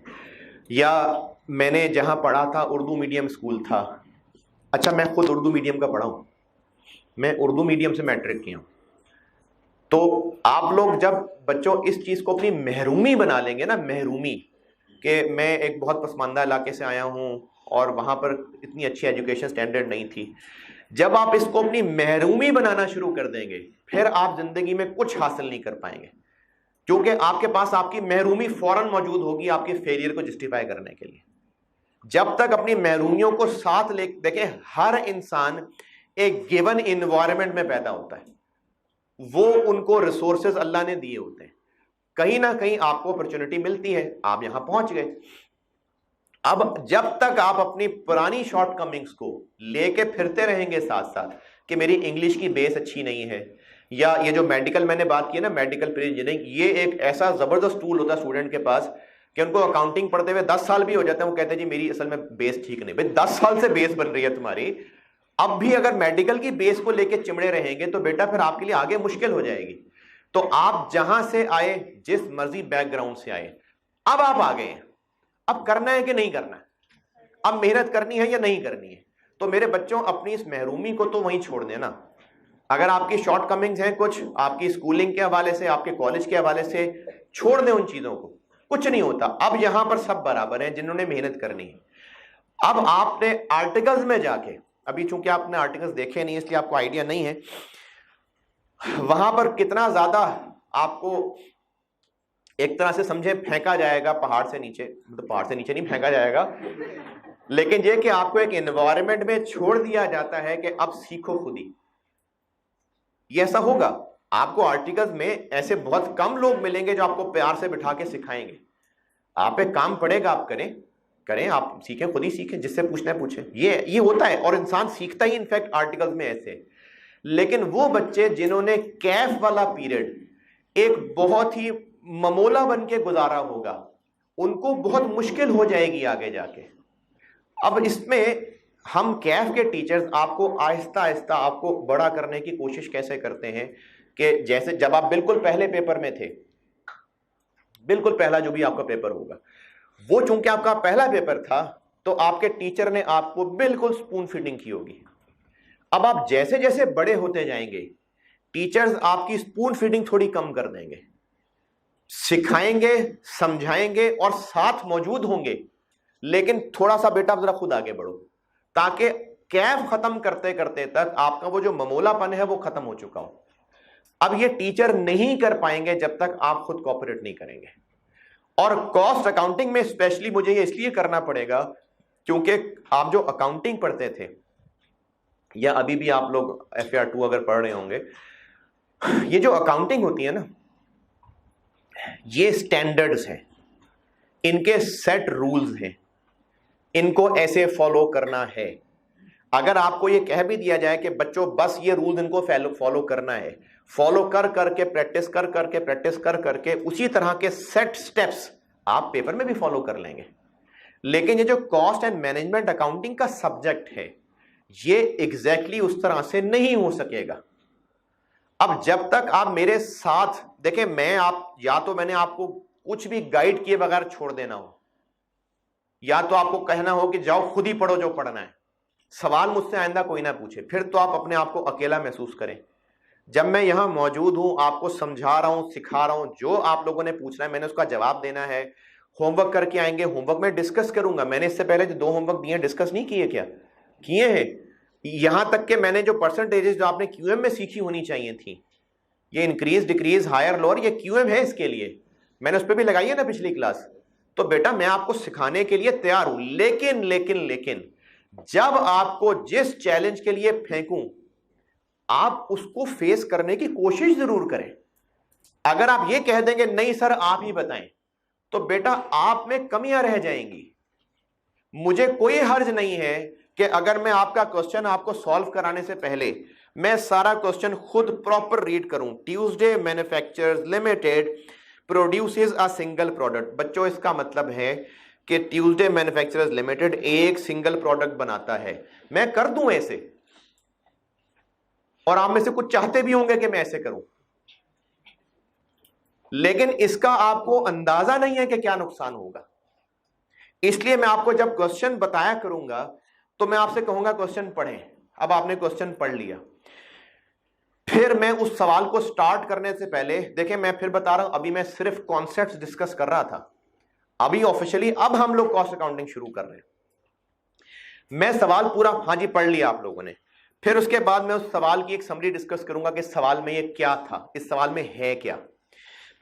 या मैंने जहां पढ़ा था उर्दू मीडियम स्कूल था। अच्छा, मैं खुद उर्दू मीडियम का पढ़ा हूं, मैं उर्दू मीडियम से मैट्रिक किया हूं। तो आप लोग जब बच्चों इस चीज को अपनी महरूमी बना लेंगे ना, महरूमी, कि मैं एक बहुत पसमानदा इलाके से आया हूं और वहां पर इतनी अच्छी एजुकेशन स्टैंडर्ड नहीं थी, जब आप इसको अपनी महरूमी बनाना शुरू कर देंगे, फिर आप जिंदगी में कुछ हासिल नहीं कर पाएंगे, क्योंकि आपके पास आपकी महरूमी फौरन मौजूद होगी आपके फेलियर को जस्टिफाई करने के लिए। जब तक अपनी महरूमियों को साथ ले, देखें हर इंसान एक गिवन इन्वायरमेंट में पैदा होता है, वो उनको रिसोर्सेज अल्लाह ने दिए होते हैं, कहीं ना कहीं आपको अपॉर्चुनिटी मिलती है, आप यहां पहुंच गए। अब जब तक आप अपनी पुरानी शॉर्टकमिंग्स को लेके फिरते रहेंगे साथ साथ कि मेरी इंग्लिश की बेस अच्छी नहीं है, या ये जो मेडिकल मैंने बात की ना, मेडिकल प्री इंजीनियरिंग, ये एक ऐसा जबरदस्त टूल होता है स्टूडेंट के पास कि उनको अकाउंटिंग पढ़ते हुए 10 साल भी हो जाते हैं, वो कहते हैं जी मेरी असल में बेस ठीक नहीं। भाई 10 साल से बेस बन रही है तुम्हारी, अब भी अगर मेडिकल की बेस को लेके चिमड़े रहेंगे तो बेटा फिर आपके लिए आगे मुश्किल हो जाएगी। तो आप जहां से आए, जिस मर्जी बैकग्राउंड से आए, अब आप आ गए हैं, अब करना है कि नहीं करना है, अब मेहनत करनी है या नहीं करनी है। तो मेरे बच्चों, अपनी इस महरूमी को तो वहीं छोड़ देना। अगर आपकी शॉर्ट कमिंग्स हैं कुछ आपकी स्कूलिंग के हवाले से, आपके कॉलेज के हवाले से, छोड़ दें उन चीजों को, कुछ नहीं होता। अब यहां पर सब बराबर हैं जिन्होंने मेहनत करनी है। अब आपने आर्टिकल्स में जाके, अभी चूंकि आपने आर्टिकल्स देखे नहीं इसलिए आपको आइडिया नहीं है वहां पर कितना ज्यादा आपको एक तरह से समझे फेंका जाएगा पहाड़ से नीचे, मतलब पहाड़ से नीचे नहीं फेंका जाएगा, लेकिन ये कि आपको एक एनवायरनमेंट में छोड़ दिया जाता है कि अब सीखो खुद ही। ये ऐसा होगा, आपको आर्टिकल्स में ऐसे बहुत कम लोग मिलेंगे जो आपको प्यार से बिठा के सिखाएंगे। आप एक काम पड़ेगा, आप करें, आप सीखें, खुद ही सीखें, जिससे पूछना है पूछें। ये होता है, और इंसान सीखता ही इनफैक्ट आर्टिकल्स में ऐसे। लेकिन वो बच्चे जिन्होंने कैफ वाला पीरियड एक बहुत ही ममोला बन के गुजारा होगा, उनको बहुत मुश्किल हो जाएगी आगे जाके। अब इसमें हम कैफ के टीचर्स आपको आहिस्ता आहिस्ता आपको बड़ा करने की कोशिश कैसे करते हैं कि जैसे जब आप बिल्कुल पहले पेपर में थे, बिल्कुल पहला जो भी आपका पेपर होगा, वो चूंकि आपका पहला पेपर था तो आपके टीचर ने आपको बिल्कुल स्पून फीडिंग की होगी। अब आप जैसे जैसे बड़े होते जाएंगे, टीचर्स आपकी स्पून फीडिंग थोड़ी कम कर देंगे, सिखाएंगे, समझाएंगे और साथ मौजूद होंगे, लेकिन थोड़ा सा बेटा जरा खुद आगे बढ़ो, ताकि कैफ खत्म करते करते तक आपका वो जो ममोलापन है वो खत्म हो चुका हो। अब ये टीचर नहीं कर पाएंगे जब तक आप खुद कोऑपरेट नहीं करेंगे। और कॉस्ट अकाउंटिंग में स्पेशली मुझे ये इसलिए करना पड़ेगा क्योंकि आप जो अकाउंटिंग पढ़ते थे, या अभी भी आप लोग FR2 अगर पढ़ रहे होंगे, ये जो अकाउंटिंग होती है ना, ये स्टैंडर्ड्स हैं, इनके सेट रूल्स हैं, इनको ऐसे फॉलो करना है। अगर आपको ये कह भी दिया जाए कि बच्चों बस ये रूल्स इनको फॉलो करना है, फॉलो कर करके प्रैक्टिस कर करके उसी तरह के सेट स्टेप्स आप पेपर में भी फॉलो कर लेंगे। लेकिन ये जो कॉस्ट एंड मैनेजमेंट अकाउंटिंग का सब्जेक्ट है, ये एग्जैक्टली उस तरह से नहीं हो सकेगा। अब जब तक आप मेरे साथ देखें, मैंने आपको कुछ भी गाइड किए बगैर छोड़ देना हो, या तो आपको कहना हो कि जाओ खुद ही पढ़ो जो पढ़ना है, सवाल मुझसे आइंदा कोई ना पूछे, फिर तो आप अपने आप को अकेला महसूस करें। जब मैं यहां मौजूद हूं, आपको समझा रहा हूं, सिखा रहा हूं, जो आप लोगों ने पूछना है मैंने उसका जवाब देना है। होमवर्क करके आएंगे, होमवर्क में डिस्कस करूंगा। मैंने इससे पहले जो 2 होमवर्क दिए डिस्कस नहीं किए, क्या किए हैं? यहां तक कि मैंने जो परसेंटेजेस जो आपने QM में सीखी होनी चाहिए थी, ये इंक्रीज डिक्रीज हायर लोअर, ये QM है, इसके लिए मैंने उस पर भी लगाई है ना पिछली क्लास। तो बेटा मैं आपको सिखाने के लिए तैयार हूं, लेकिन जब आपको जिस चैलेंज के लिए फेंकूं, आप उसको फेस करने की कोशिश जरूर करें। अगर आप ये कह देंगे नहीं सर आप ही बताएं, तो बेटा आप में कमियां रह जाएंगी। मुझे कोई हर्ज नहीं है कि अगर मैं आपका क्वेश्चन आपको सॉल्व कराने से पहले मैं सारा क्वेश्चन खुद प्रॉपर रीड करूं। Tuesday manufacturers limited produces a single product. बच्चों इसका मतलब है कि ट्यूसडे मैन्युफैक्चरर्स लिमिटेड एक सिंगल प्रोडक्ट बनाता है। मैं कर दूं ऐसे, और आप में से कुछ चाहते भी होंगे कि मैं ऐसे करूं, लेकिन इसका आपको अंदाजा नहीं है कि क्या नुकसान होगा। इसलिए मैं आपको जब क्वेश्चन बताया करूंगा तो मैं आपसे कहूंगा क्वेश्चन पढ़ें। अब आपने क्वेश्चन पढ़ लिया, फिर मैं उस सवाल को स्टार्ट करने से पहले देखें, मैं फिर बता रहा हूं, अभी मैं सिर्फ कॉन्सेप्ट्स डिस्कस कर रहा था। अभी ऑफिशियली अब हम लोग कॉस्ट अकाउंटिंग शुरू कर रहे हैं। मैं सवाल पूरा हाँ जी पढ़ लिया आप लोगों ने, फिर उसके बाद मैं उस सवाल की एक समरी डिस्कस करूंगा कि सवाल में ये क्या था, इस सवाल में है क्या।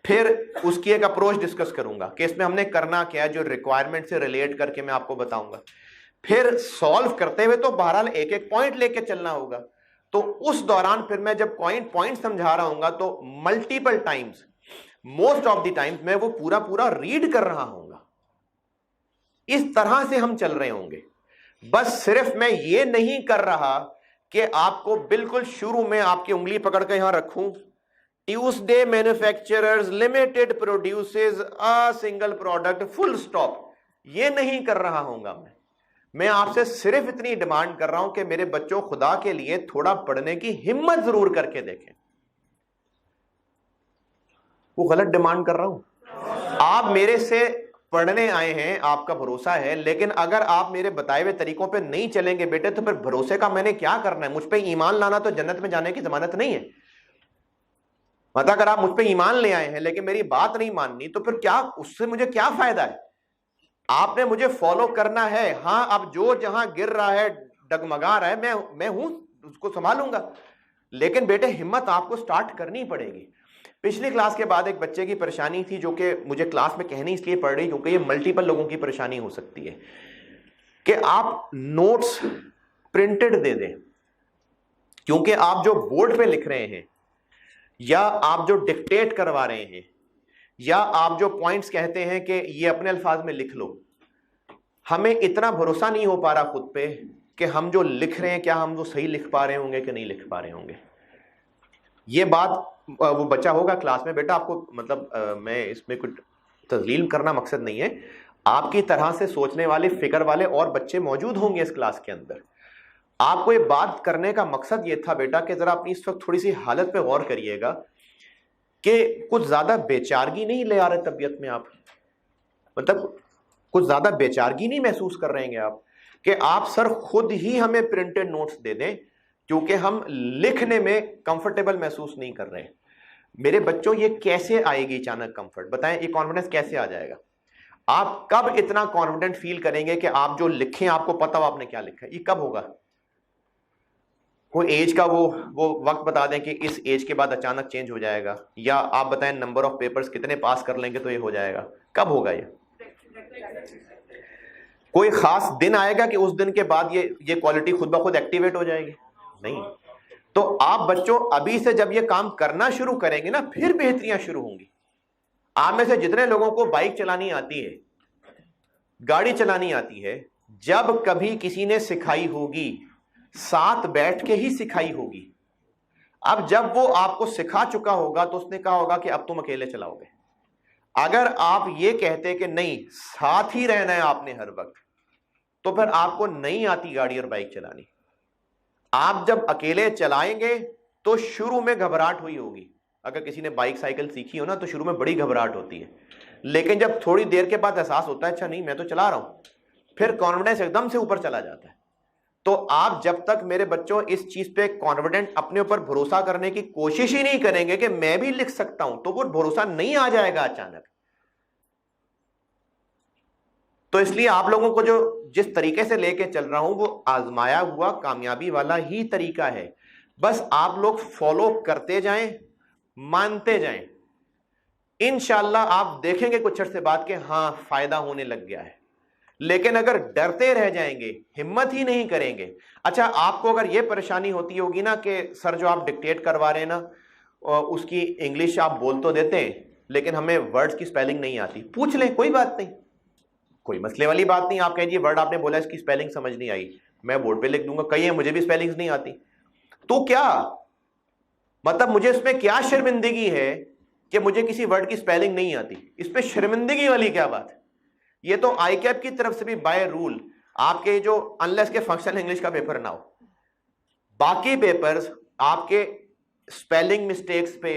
फिर उसकी एक अप्रोच डिस्कस करूंगा कि इसमें हमने करना क्या है, जो रिक्वायरमेंट से रिलेट करके मैं आपको बताऊंगा। फिर सॉल्व करते हुए तो बहरहाल एक एक पॉइंट लेके चलना होगा। तो उस दौरान फिर मैं जब पॉइंट समझा रहा हूंगा तो multiple times, most of the times मैं वो पूरा पूरा रीड कर रहा हूंगा। इस तरह से हम चल रहे होंगे। बस सिर्फ मैं ये नहीं कर रहा कि आपको बिल्कुल शुरू में आपकी उंगली पकड़ के यहां रखूं, Tuesday manufacturers limited produces a single product full stop, ये नहीं कर रहा हूंगा। मैं आपसे सिर्फ इतनी डिमांड कर रहा हूं कि मेरे बच्चों, खुदा के लिए थोड़ा पढ़ने की हिम्मत जरूर करके देखें। वो गलत डिमांड कर रहा हूं? आप मेरे से पढ़ने आए हैं, आपका भरोसा है, लेकिन अगर आप मेरे बताए हुए तरीकों पे नहीं चलेंगे बेटे, तो फिर भरोसे का मैंने क्या करना है? मुझ पे ईमान लाना तो जन्नत में जाने की जमानत नहीं है। मतलब अगर आप मुझ पे ईमान ले आए हैं लेकिन मेरी बात नहीं माननी, तो फिर क्या, उससे मुझे क्या फायदा है? आपने मुझे फॉलो करना है। हां, अब जो जहां गिर रहा है, डगमगा रहा है, मैं हूं, उसको संभालूंगा, लेकिन बेटे हिम्मत आपको स्टार्ट करनी पड़ेगी। पिछली क्लास के बाद एक बच्चे की परेशानी थी, जो कि मुझे क्लास में कहनी इसलिए पड़ रही क्योंकि ये मल्टीपल लोगों की परेशानी हो सकती है, कि आप नोट्स प्रिंटेड दे दें, क्योंकि आप जो बोर्ड पे लिख रहे हैं, या आप जो डिक्टेट करवा रहे हैं, या आप जो पॉइंट्स कहते हैं कि ये अपने अल्फाज में लिख लो, हमें इतना भरोसा नहीं हो पा रहा खुद पे कि हम जो लिख रहे हैं क्या हम वो सही लिख पा रहे होंगे कि नहीं लिख पा रहे होंगे। ये बात वो बच्चा होगा क्लास में, बेटा आपको मतलब मैं इसमें कुछ तजलील करना मकसद नहीं है, आपकी तरह से सोचने वाले, फिक्र वाले और बच्चे मौजूद होंगे इस क्लास के अंदर। आपको ये बात करने का मकसद ये था बेटा कि जरा अपनी इस वक्त थोड़ी सी हालत पे गौर करिएगा कि कुछ ज्यादा बेचारगी नहीं ले आ रहे तबीयत में आप, मतलब कुछ ज्यादा बेचारगी नहीं महसूस कर रहे हैं आप, कि आप सर खुद ही हमें प्रिंटेड नोट्स दे दें, क्योंकि हम लिखने में कंफर्टेबल महसूस नहीं कर रहे हैं। मेरे बच्चों, ये कैसे आएगी अचानक कंफर्ट? बताएं, ये कॉन्फिडेंस कैसे आ जाएगा? आप कब इतना कॉन्फिडेंट फील करेंगे कि आप जो लिखें आपको पता हो आपने क्या लिखा है? ये कब होगा? कोई एज का वो वक्त बता दें कि इस एज के बाद अचानक चेंज हो जाएगा, या आप बताएं नंबर ऑफ पेपर्स कितने पास कर लेंगे तो ये हो जाएगा? कब होगा ये? कोई खास दिन आएगा कि उस दिन के बाद ये क्वालिटी खुद ब खुद एक्टिवेट हो जाएगी? नहीं। तो आप बच्चों अभी से जब ये काम करना शुरू करेंगे ना, फिर बेहतरियां शुरू होंगी। आप में से जितने लोगों को बाइक चलानी आती है, गाड़ी चलानी आती है, जब कभी किसी ने सिखाई होगी, साथ बैठ के ही सिखाई होगी। अब जब वो आपको सिखा चुका होगा तो उसने कहा होगा कि अब तुम अकेले चलाओगे। अगर आप ये कहते कि नहीं, साथ ही रहना है आपने हर वक्त, तो फिर आपको नहीं आती गाड़ी और बाइक चलानी। आप जब अकेले चलाएंगे तो शुरू में घबराहट हुई होगी। अगर किसी ने बाइक साइकिल सीखी हो ना, तो शुरू में बड़ी घबराहट होती है, लेकिन जब थोड़ी देर के बाद एहसास होता है अच्छा नहीं मैं तो चला रहा हूं, फिर कॉन्फिडेंस एकदम से ऊपर चला जाता है। तो आप जब तक मेरे बच्चों इस चीज पे कॉन्फिडेंट, अपने ऊपर भरोसा करने की कोशिश ही नहीं करेंगे कि मैं भी लिख सकता हूं, तो वो भरोसा नहीं आ जाएगा अचानक। तो इसलिए आप लोगों को जो जिस तरीके से लेके चल रहा हूं वो आजमाया हुआ कामयाबी वाला ही तरीका है। बस आप लोग फॉलो करते जाएं, मानते जाएं, इंशाल्लाह आप देखेंगे कुछ अर्से बाद के हां फायदा होने लग गया है। लेकिन अगर डरते रह जाएंगे, हिम्मत ही नहीं करेंगे। अच्छा, आपको अगर यह परेशानी होती होगी ना कि सर जो आप डिक्टेट करवा रहे हैं ना, उसकी इंग्लिश आप बोल तो देते हैं लेकिन हमें वर्ड्स की स्पेलिंग नहीं आती, पूछ लें, कोई बात नहीं, कोई मसले वाली बात नहीं। आप कहिए वर्ड आपने बोला इसकी स्पेलिंग समझ नहीं आई, मैं बोर्ड पे लिख दूंगा। कहिए मुझे भी स्पेलिंग्स नहीं आती, तो क्या मतलब मुझे इसमें क्या शर्मिंदगी है कि मुझे किसी वर्ड की स्पेलिंग नहीं आती? इस पे शर्मिंदगी वाली क्या बात है? ये तो आईकैप की तरफ से भी बाय रूल आपके जो, अनलेस के फंक्शनल इंग्लिश का पेपर ना हो, बाकी पेपर्स आपके स्पेलिंग मिस्टेक्स पे,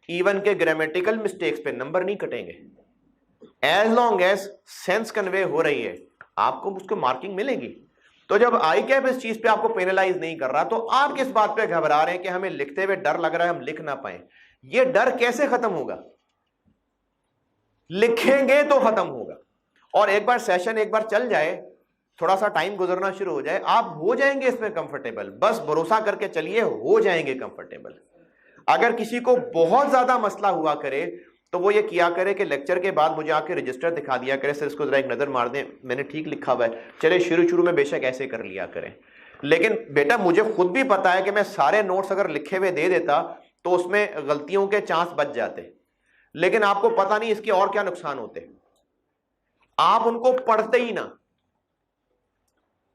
इवन के ग्रामेटिकल मिस्टेक्स पे नंबर नहीं कटेंगे। As long as sense convey हो रही है आपको उसको मार्किंग मिलेगी। तो जब आईकैप इस चीज पे आपको पेनलाइज नहीं कर रहा, तो आप किस बात पे घबरा रहे हैं कि हमें लिखते हुए डर लग रहा है हम लिख ना पाए? ये डर कैसे खत्म होगा? लिखेंगे तो खत्म होगा। और एक बार सेशन एक बार चल जाए, थोड़ा सा टाइम गुजरना शुरू हो जाए, आप हो जाएंगे इसमें कंफर्टेबल। बस भरोसा करके चलिए, हो जाएंगे कंफर्टेबल। अगर किसी को बहुत ज्यादा मसला हुआ करे तो वो ये किया करे कि लेक्चर के बाद मुझे आके रजिस्टर दिखा दिया करे, सर इसको जरा एक नजर मार दें, मैंने ठीक लिखा हुआ है। चले शुरू में बेशक ऐसे कर लिया करें, लेकिन बेटा मुझे खुद भी पता है कि मैं सारे नोट्स अगर लिखे हुए दे देता तो उसमें गलतियों के चांस बच जाते, लेकिन आपको पता नहीं इसके और क्या नुकसान होते। आप उनको पढ़ते ही ना,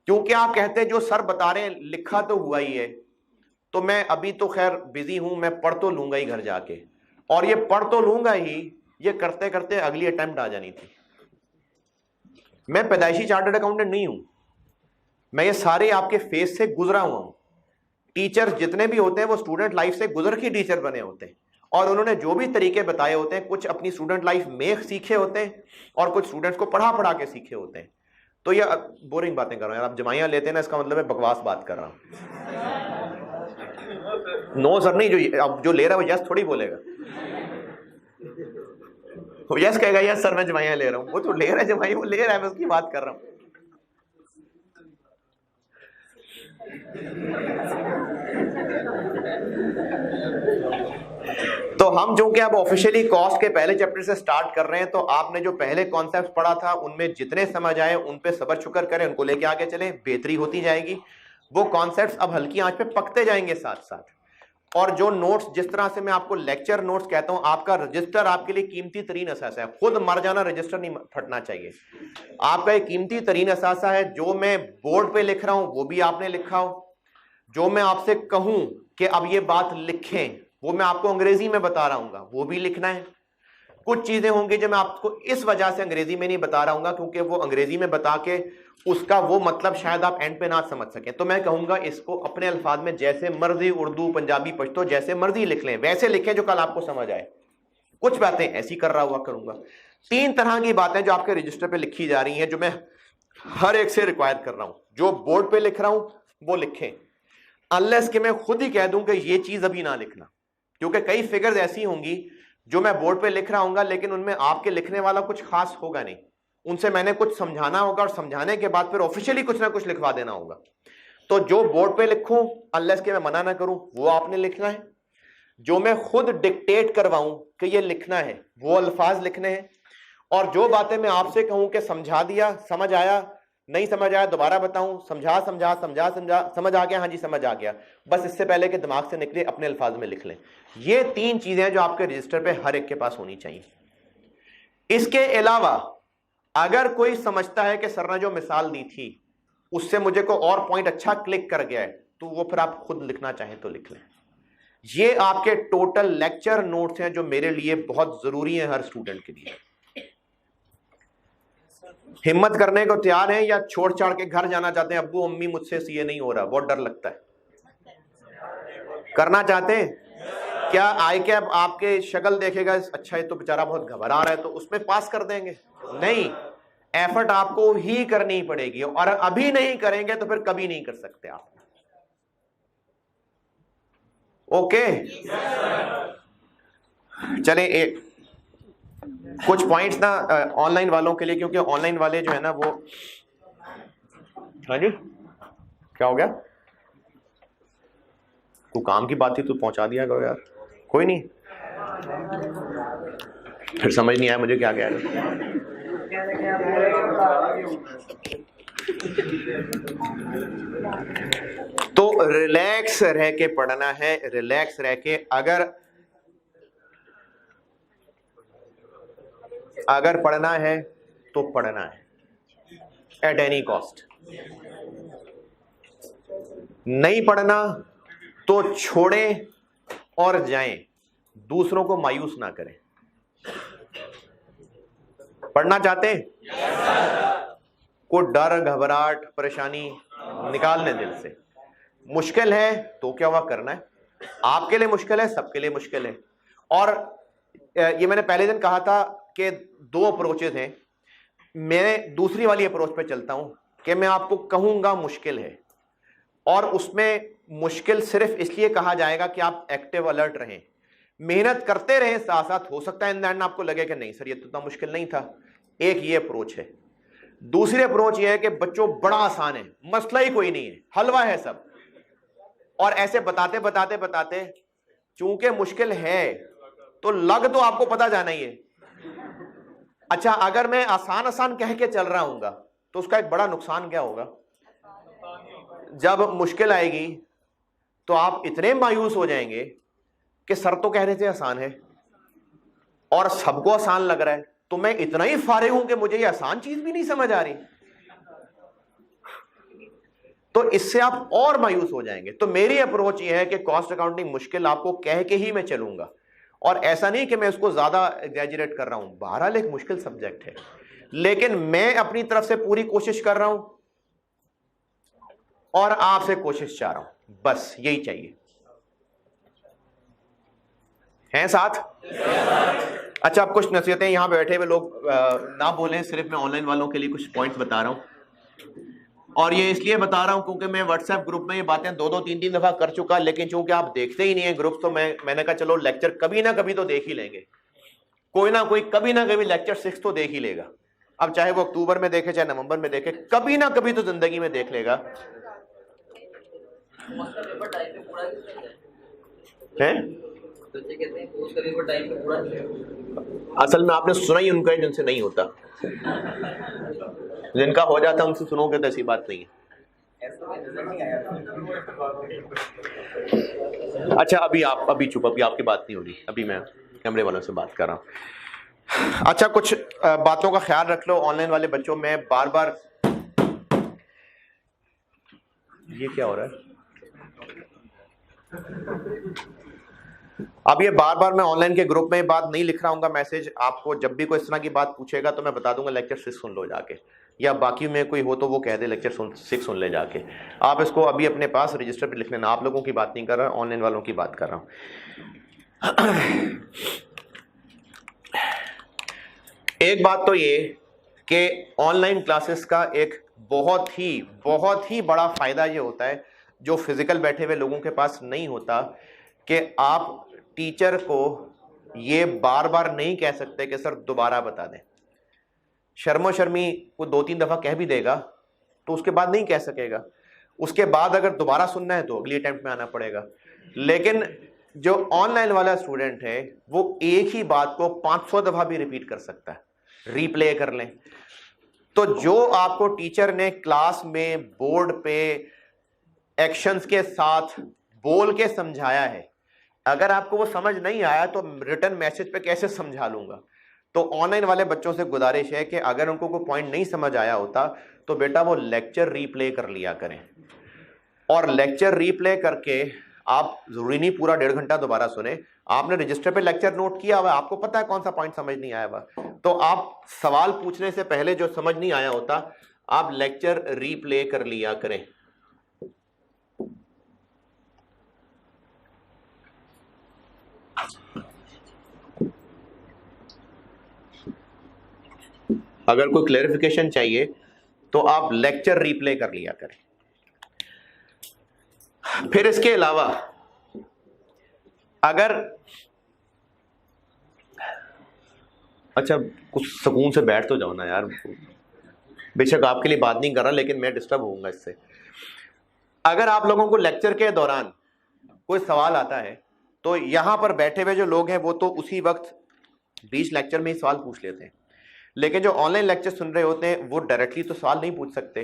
क्योंकि आप कहते हैं जो सर बता रहे हैं लिखा तो हुआ ही है, तो मैं अभी तो खैर बिजी हूं, मैं पढ़ तो लूंगा ही घर जाके, और ये पढ़ तो लूंगा ही, ये करते करते अगली अटेम्प्ट आ जानी थी। मैं पैदाइशी चार्टर्ड अकाउंटेंट नहीं हूं, मैं ये सारे आपके फेस से गुजरा हुआ हूं। टीचर्स जितने भी होते हैं वो स्टूडेंट लाइफ से गुजर के टीचर बने होते हैं, और उन्होंने जो भी तरीके बताए होते हैं कुछ अपनी स्टूडेंट लाइफ में सीखे होते हैं और कुछ स्टूडेंट्स को पढ़ा पढ़ा के सीखे होते हैं। तो ये बोरिंग बातें कर रहा हूं यार, आप जमाइयां लेते हैं ना, इसका मतलब है बकवास बात कर रहा हूं। नो सर नहीं, जो अब जो ले रहा है वो यस थोड़ी बोलेगा, वो यस कहेगा यस सर मैं जमाइयां ले रहा हूं, वो तो ले रहा है जमाई, वो ले रहा है, मैं उसकी बात कर रहा हूं। तो हम जो कि अब ऑफिशियली कॉस्ट के पहले चैप्टर से स्टार्ट कर रहे हैं, तो आपने जो पहले कॉन्सेप्ट पढ़ा था उनमें जितने समझ आए उन पे सब्र शुक्र करें, उनको लेके आगे चलें, बेहतरी होती जाएगी। वो कॉन्सेप्ट्स अब हल्की आंच पे पकते जाएंगे साथ साथ। और जो नोट्स, जिस तरह से मैं आपको लेक्चर नोट्स कहता हूं, आपका रजिस्टर आपके लिए कीमती तरीन असासा है, खुद मर जाना रजिस्टर नहीं फटना चाहिए। आपका एक कीमती तरीन असासा है, जो मैं बोर्ड पे लिख रहा हूं वो भी आपने लिखा हो, जो मैं आपसे कहूं कि अब ये बात लिखें वो मैं आपको अंग्रेजी में बता रहा हूँ वो भी लिखना है। कुछ चीजें होंगी जो मैं आपको इस वजह से अंग्रेजी में नहीं बता रहा हूँ क्योंकि वो अंग्रेजी में बता के उसका वो मतलब शायद आप एंड पे ना समझ सकें, तो मैं कहूंगा इसको अपने अल्फाज में जैसे मर्जी, उर्दू, पंजाबी, पश्तो जैसे मर्जी लिख लें, वैसे लिखें जो कल आपको समझ आए। कुछ बातें ऐसी कर रहा हुआ करूंगा। 3 तरह की बातें जो आपके रजिस्टर पे लिखी जा रही हैं, जो मैं हर एक से रिक्वायर कर रहा हूं, जो बोर्ड पे लिख रहा हूं वो लिखें, अनलेस कि मैं खुद ही कह दूं कि ये चीज अभी ना लिखना, क्योंकि कई फिगर्स ऐसी होंगी जो मैं बोर्ड पे लिख रहा हूंगा लेकिन उनमें आपके लिखने वाला कुछ खास होगा नहीं, उनसे मैंने कुछ समझाना होगा और समझाने के बाद फिर ऑफिशियली कुछ ना कुछ लिखवा देना होगा। तो जो बोर्ड पे लिखूं अनलेस कि मैं मना ना करूं वो आपने लिखना है, जो मैं खुद डिक्टेट करवाऊं कि ये लिखना है वो अल्फाज लिखने हैं, और जो बातें मैं आपसे कहूं कि समझा दिया, समझ आया, नहीं समझ आया दोबारा बताऊं, समझा समझा समझा समझा, समझ आ गया, हाँ जी समझ आ गया, बस इससे पहले कि दिमाग से निकले अपने अल्फाज में लिख लें। ये 3 चीजें जो आपके रजिस्टर पे हर एक के पास होनी चाहिए। इसके अलावा अगर कोई समझता है कि सर ने जो मिसाल दी थी उससे मुझे को और पॉइंट अच्छा क्लिक कर गया है, तो वो फिर आप खुद लिखना चाहें तो लिख लें। ये आपके टोटल लेक्चर नोट्स हैं जो मेरे लिए बहुत जरूरी है हर स्टूडेंट के लिए। हिम्मत करने को तैयार हैं या छोड़ छाड़ के घर जाना चाहते हैं, अब्बू अम्मी मुझसे सीए नहीं हो रहा, बहुत डर लगता है, करना चाहते हैं क्या? आई क्या आपके शक्ल देखेगा, अच्छा है तो बेचारा बहुत घबरा रहा है, तो उसमें पास कर देंगे? नहीं, एफर्ट आपको ही करनी पड़ेगी, और अभी नहीं करेंगे तो फिर कभी नहीं कर सकते आप। ओके, चले एक कुछ पॉइंट्स ना ऑनलाइन वालों के लिए, क्योंकि ऑनलाइन वाले जो है ना वो, हाँ जी क्या हो गया? तू काम की बात थी तो पहुंचा दिया करो यार, कोई नहीं, फिर समझ नहीं आया मुझे क्या कह रहे। तो रिलैक्स रह के पढ़ना है, रिलैक्स रह के, अगर पढ़ना है तो पढ़ना है एट एनी कॉस्ट, नहीं पढ़ना तो छोड़ें और जाएं, दूसरों को मायूस ना करें। पढ़ना चाहते हैं? कोई डर, घबराहट, परेशानी निकालने दिल से। मुश्किल है तो क्या हुआ, करना है, आपके लिए मुश्किल है, सबके लिए मुश्किल है। और ये मैंने पहले दिन कहा था कि 2 अप्रोचेस हैं, मैं दूसरी वाली अप्रोच पे चलता हूं कि मैं आपको कहूंगा मुश्किल है, और उसमें मुश्किल सिर्फ इसलिए कहा जाएगा कि आप एक्टिव अलर्ट रहें, मेहनत करते रहें साथ साथ, हो सकता है इन द एंड आपको लगे कि नहीं सर ये तो इतना मुश्किल नहीं था। एक ये अप्रोच है। दूसरी अप्रोच ये है कि बच्चों बड़ा आसान है, मसला ही कोई नहीं है, हलवा है सब, और ऐसे बताते बताते बताते चूंकि मुश्किल है तो लग तो आपको पता जाना ही है। अच्छा, अगर मैं आसान आसान कह के चल रहा हूंगा तो उसका एक बड़ा नुकसान क्या होगा? जब मुश्किल आएगी तो आप इतने मायूस हो जाएंगे कि सर तो कह रहे थे आसान है और सबको आसान लग रहा है, तो मैं इतना ही फारिग हूं कि मुझे ये आसान चीज भी नहीं समझ आ रही। तो इससे आप और मायूस हो जाएंगे। तो मेरी अप्रोच ये है कि कॉस्ट अकाउंटिंग मुश्किल आपको कह के ही मैं चलूंगा, और ऐसा नहीं कि मैं उसको ज्यादा एग्जैजरेट कर रहा हूं। बहरहाल एक मुश्किल सब्जेक्ट है, लेकिन मैं अपनी तरफ से पूरी कोशिश कर रहा हूं और आपसे कोशिश चाह रहा हूं, बस यही चाहिए। हैं साथ? अच्छा, अब कुछ नसीहतें यहां बैठे हुए लोग ना बोलें, सिर्फ मैं ऑनलाइन वालों के लिए कुछ पॉइंट्स बता रहा हूं, और ये इसलिए बता रहा हूं क्योंकि मैं व्हाट्सएप ग्रुप में ये बातें 2-3 दफा कर चुका, लेकिन चूंकि आप देखते ही नहीं है ग्रुप, तो मैंने कहा चलो लेक्चर कभी ना कभी तो देख ही लेंगे। कोई ना कोई कभी ना कभी लेक्चर 6 तो देख ही लेगा। अब चाहे वो अक्टूबर में देखे चाहे नवंबर में देखे, कभी ना कभी तो जिंदगी में देख लेगा। हैं? असल में आपने सुना ही उनका है जिनसे नहीं होता, जिनका हो जाता उनसे सुनोगे तो ऐसी बात नहीं है। अच्छा, अभी चुप, अभी आपकी बात नहीं हो रही, अभी मैं कैमरे वालों से बात कर रहा हूं। अच्छा, कुछ बातों का ख्याल रख लो ऑनलाइन वाले बच्चों। मैं बार बार, ये क्या हो रहा है? अब ये बार बार मैं ऑनलाइन के ग्रुप में बात नहीं लिख रहा हूँ मैसेज आपको। जब भी कोई इस तरह की बात पूछेगा तो मैं बता दूंगा लेक्चर 6 सुन लो जाके, या बाकी में कोई हो तो वो कह दे लेक्चर 6 सुन ले जाके। आप इसको अभी अपने पास रजिस्टर पे लिख लेना। आप लोगों की बात नहीं कर रहा, ऑनलाइन वालों की बात कर रहा हूँ। एक बात तो ये कि ऑनलाइन क्लासेस का एक बहुत ही बड़ा फायदा ये होता है जो फिजिकल बैठे हुए लोगों के पास नहीं होता, कि आप टीचर को ये बार बार नहीं कह सकते कि सर दोबारा बता दें। शर्मो शर्मी को 2-3 दफा कह भी देगा तो उसके बाद नहीं कह सकेगा। उसके बाद अगर दोबारा सुनना है तो अगली अटेम्प्ट में आना पड़ेगा। लेकिन जो ऑनलाइन वाला स्टूडेंट है वो एक ही बात को 500 दफा भी रिपीट कर सकता है, रिप्ले कर लें। तो जो आपको टीचर ने क्लास में बोर्ड पे एक्शंस के साथ बोल के समझाया है, अगर आपको वो समझ नहीं आया तो रिटर्न मैसेज पे कैसे समझा लूंगा। तो ऑनलाइन वाले बच्चों से गुजारिश है कि अगर उनको कोई पॉइंट नहीं समझ आया होता तो बेटा वो लेक्चर रीप्ले कर लिया करें, और लेक्चर रीप्ले करके आप जरूरी नहीं पूरा 1.5 घंटा दोबारा सुने। आपने रजिस्टर पे लेक्चर नोट किया हुआ, आपको पता है कौन सा पॉइंट समझ नहीं आया हुआ, तो आप सवाल पूछने से पहले जो समझ नहीं आया होता आप लेक्चर रीप्ले कर लिया करें। अगर कोई क्लैरिफिकेशन चाहिए तो आप लेक्चर रीप्ले कर लिया करें। फिर इसके अलावा अगर, अच्छा कुछ सुकून से बैठ तो जाओ ना यार, बेशक आपके लिए बात नहीं कर रहा लेकिन मैं डिस्टर्ब होऊंगा इससे। अगर आप लोगों को लेक्चर के दौरान कोई सवाल आता है तो यहां पर बैठे हुए जो लोग हैं वो तो उसी वक्त बीच लेक्चर में ही सवाल पूछ लेते हैं, लेकिन जो ऑनलाइन लेक्चर सुन रहे होते हैं वो डायरेक्टली तो सवाल नहीं पूछ सकते।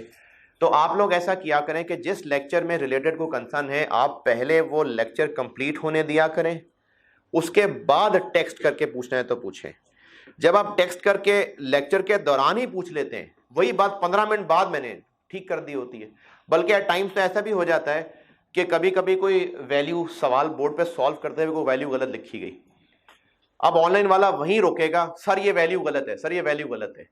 तो आप लोग ऐसा किया करें कि जिस लेक्चर में रिलेटेड को कंसर्न है आप पहले वो लेक्चर कंप्लीट होने दिया करें, उसके बाद टेक्स्ट करके पूछना है तो पूछें। जब आप टेक्स्ट करके लेक्चर के दौरान ही पूछ लेते हैं, वही बात 15 मिनट बाद मैंने ठीक कर दी होती है। बल्कि एट टाइम्स तो ऐसा भी हो जाता है कि कभी कभी कोई वैल्यू सवाल बोर्ड पे सॉल्व करते हुए कोई वैल्यू गलत लिखी गई। अब ऑनलाइन वाला वहीं रोकेगा, सर ये वैल्यू गलत है, सर ये वैल्यू गलत है।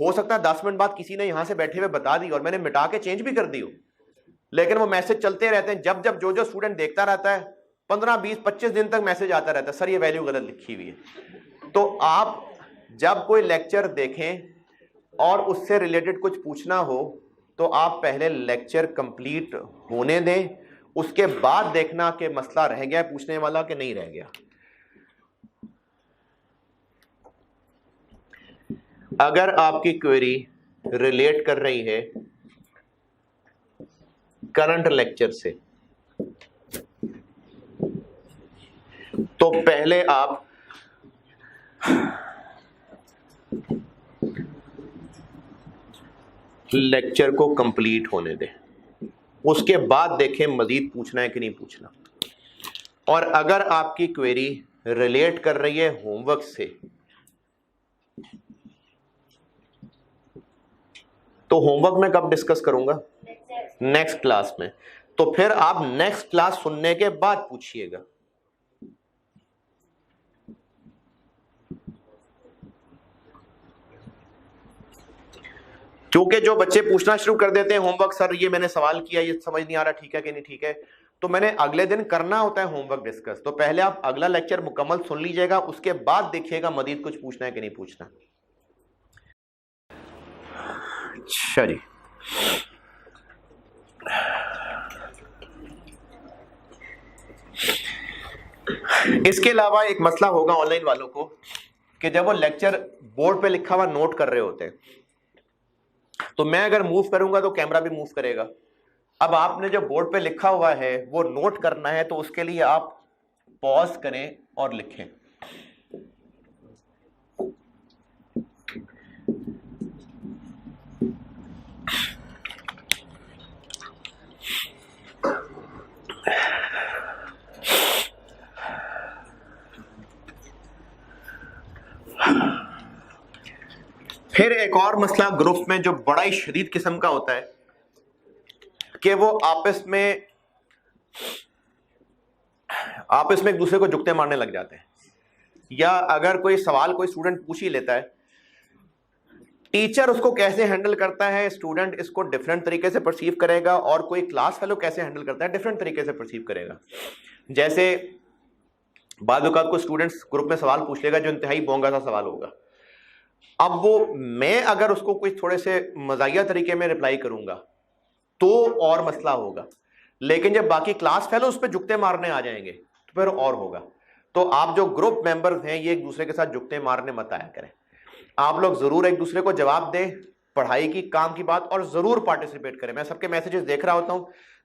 हो सकता है 10 मिनट बाद किसी ने यहां से बैठे हुए बता दी और मैंने मिटा के चेंज भी कर दी हो, लेकिन वो मैसेज चलते रहते हैं। जब जो स्टूडेंट देखता रहता है 15, 20, 25 दिन तक मैसेज आता रहता है, सर ये वैल्यू गलत लिखी हुई है। तो आप जब कोई लेक्चर देखें और उससे रिलेटेड कुछ पूछना हो तो आप पहले लेक्चर कंप्लीट होने दें, उसके बाद देखना कि मसला रह गया पूछने वाला कि नहीं रह गया। अगर आपकी क्वेरी रिलेट कर रही है करंट लेक्चर से तो पहले आप लेक्चर को कंप्लीट होने दें। उसके बाद देखें मजीद पूछना है कि नहीं पूछना। और अगर आपकी क्वेरी रिलेट कर रही है होमवर्क से तो होमवर्क में कब डिस्कस करूंगा? नेक्स्ट क्लास में। तो फिर आप नेक्स्ट क्लास सुनने के बाद पूछिएगा। क्योंकि जो बच्चे पूछना शुरू कर देते हैं होमवर्क, सर ये मैंने सवाल किया, ये समझ नहीं आ रहा, ठीक है कि नहीं ठीक है, तो मैंने अगले दिन करना होता है होमवर्क डिस्कस। तो पहले आप अगला लेक्चर मुकम्मल सुन लीजिएगा, उसके बाद देखिएगा मजीद कुछ पूछना है कि नहीं पूछना। अच्छा जी, इसके अलावा एक मसला होगा ऑनलाइन वालों को कि जब वो लेक्चर बोर्ड पे लिखा हुआ नोट कर रहे होते हैं, तो मैं अगर मूव करूंगा तो कैमरा भी मूव करेगा। अब आपने जो बोर्ड पे लिखा हुआ है वो नोट करना है, तो उसके लिए आप पॉज करें और लिखें। फिर एक और मसला ग्रुप में जो बड़ा ही शदीद किस्म का होता है कि वो आपस में एक दूसरे को जुगते मारने लग जाते हैं। या अगर कोई सवाल कोई स्टूडेंट पूछ ही लेता है, टीचर उसको कैसे हैंडल करता है, स्टूडेंट इसको डिफरेंट तरीके से परसीव करेगा, और कोई क्लास फेलो कैसे हैंडल करता है, डिफरेंट तरीके से परसीव करेगा। जैसे बाद औक़ात को स्टूडेंट्स ग्रुप में सवाल पूछ लेगा जो इंतहाई बोंगा सा सवाल होगा। अब वो मैं अगर उसको कोई थोड़े से मजाकिया तरीके में रिप्लाई करूंगा तो और मसला होगा, लेकिन जब बाकी क्लास फेलो उस पर जुगते मारने आ जाएंगे तो फिर और होगा। तो आप जो ग्रुप मेंबर्स हैं ये एक दूसरे के साथ जुगते मारने मत आया करें। आप लोग जरूर एक दूसरे को जवाब दें, पढ़ाई की काम की बात, और जरूर पार्टिसिपेट करें। मैं सबके मैसेजेस देख रहा होता हूं,